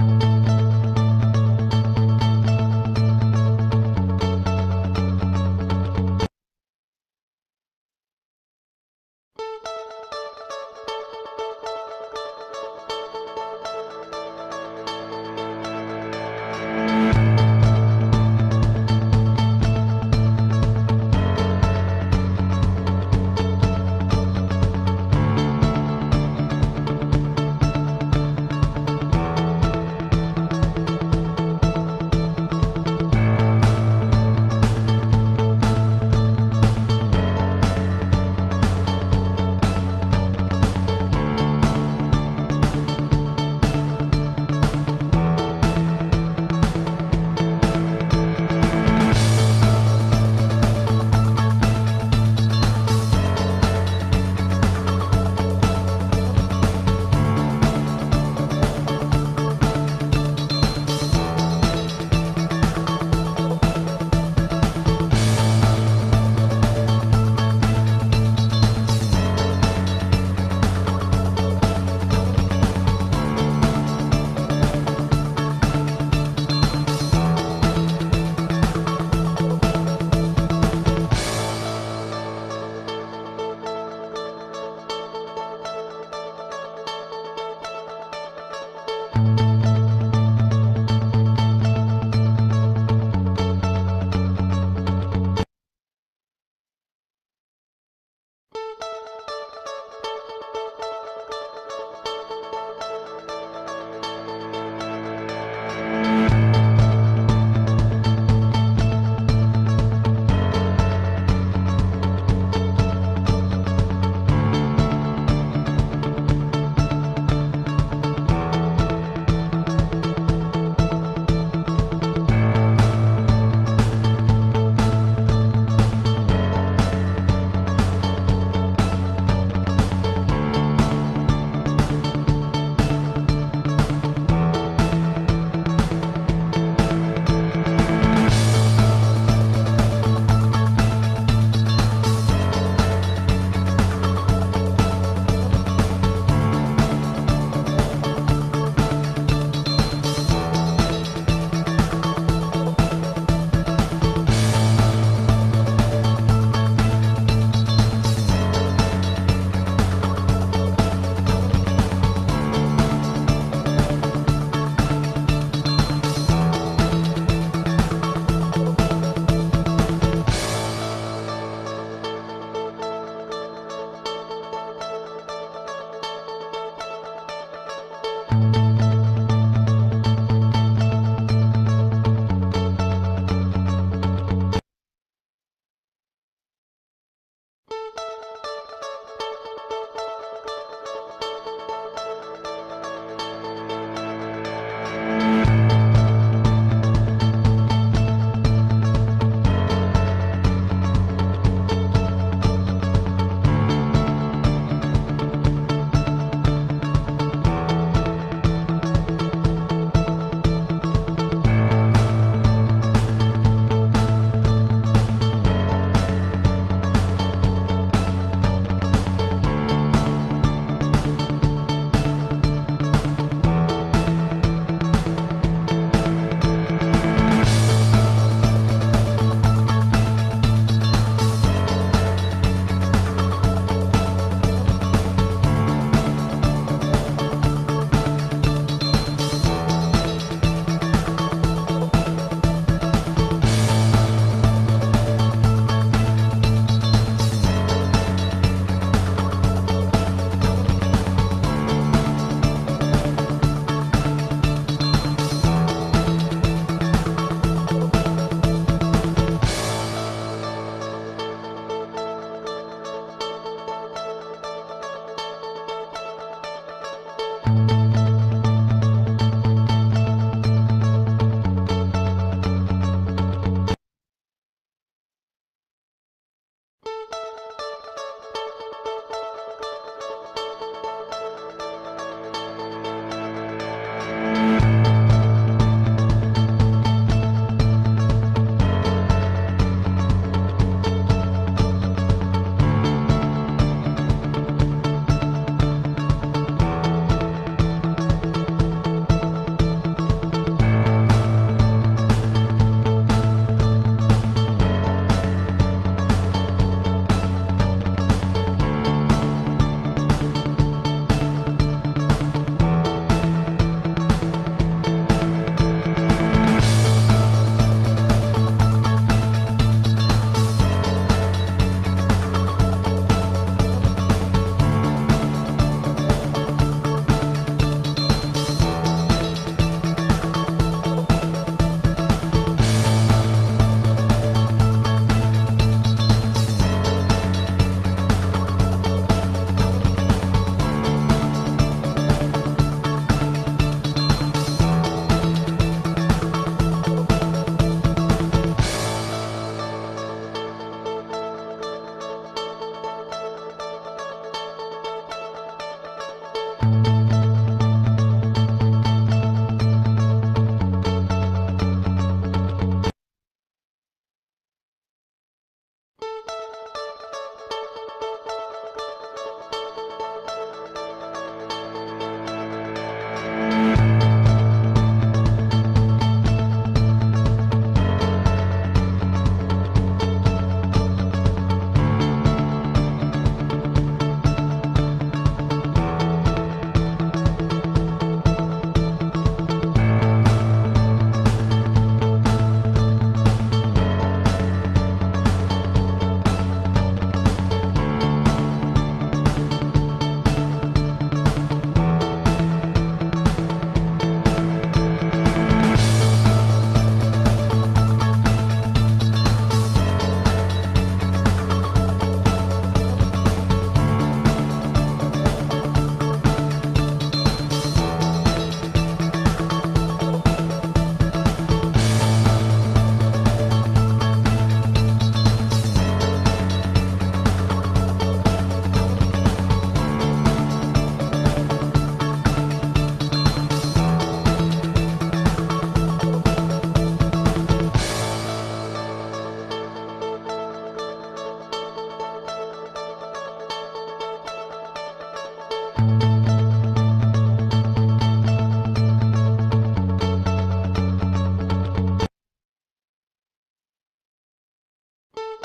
you.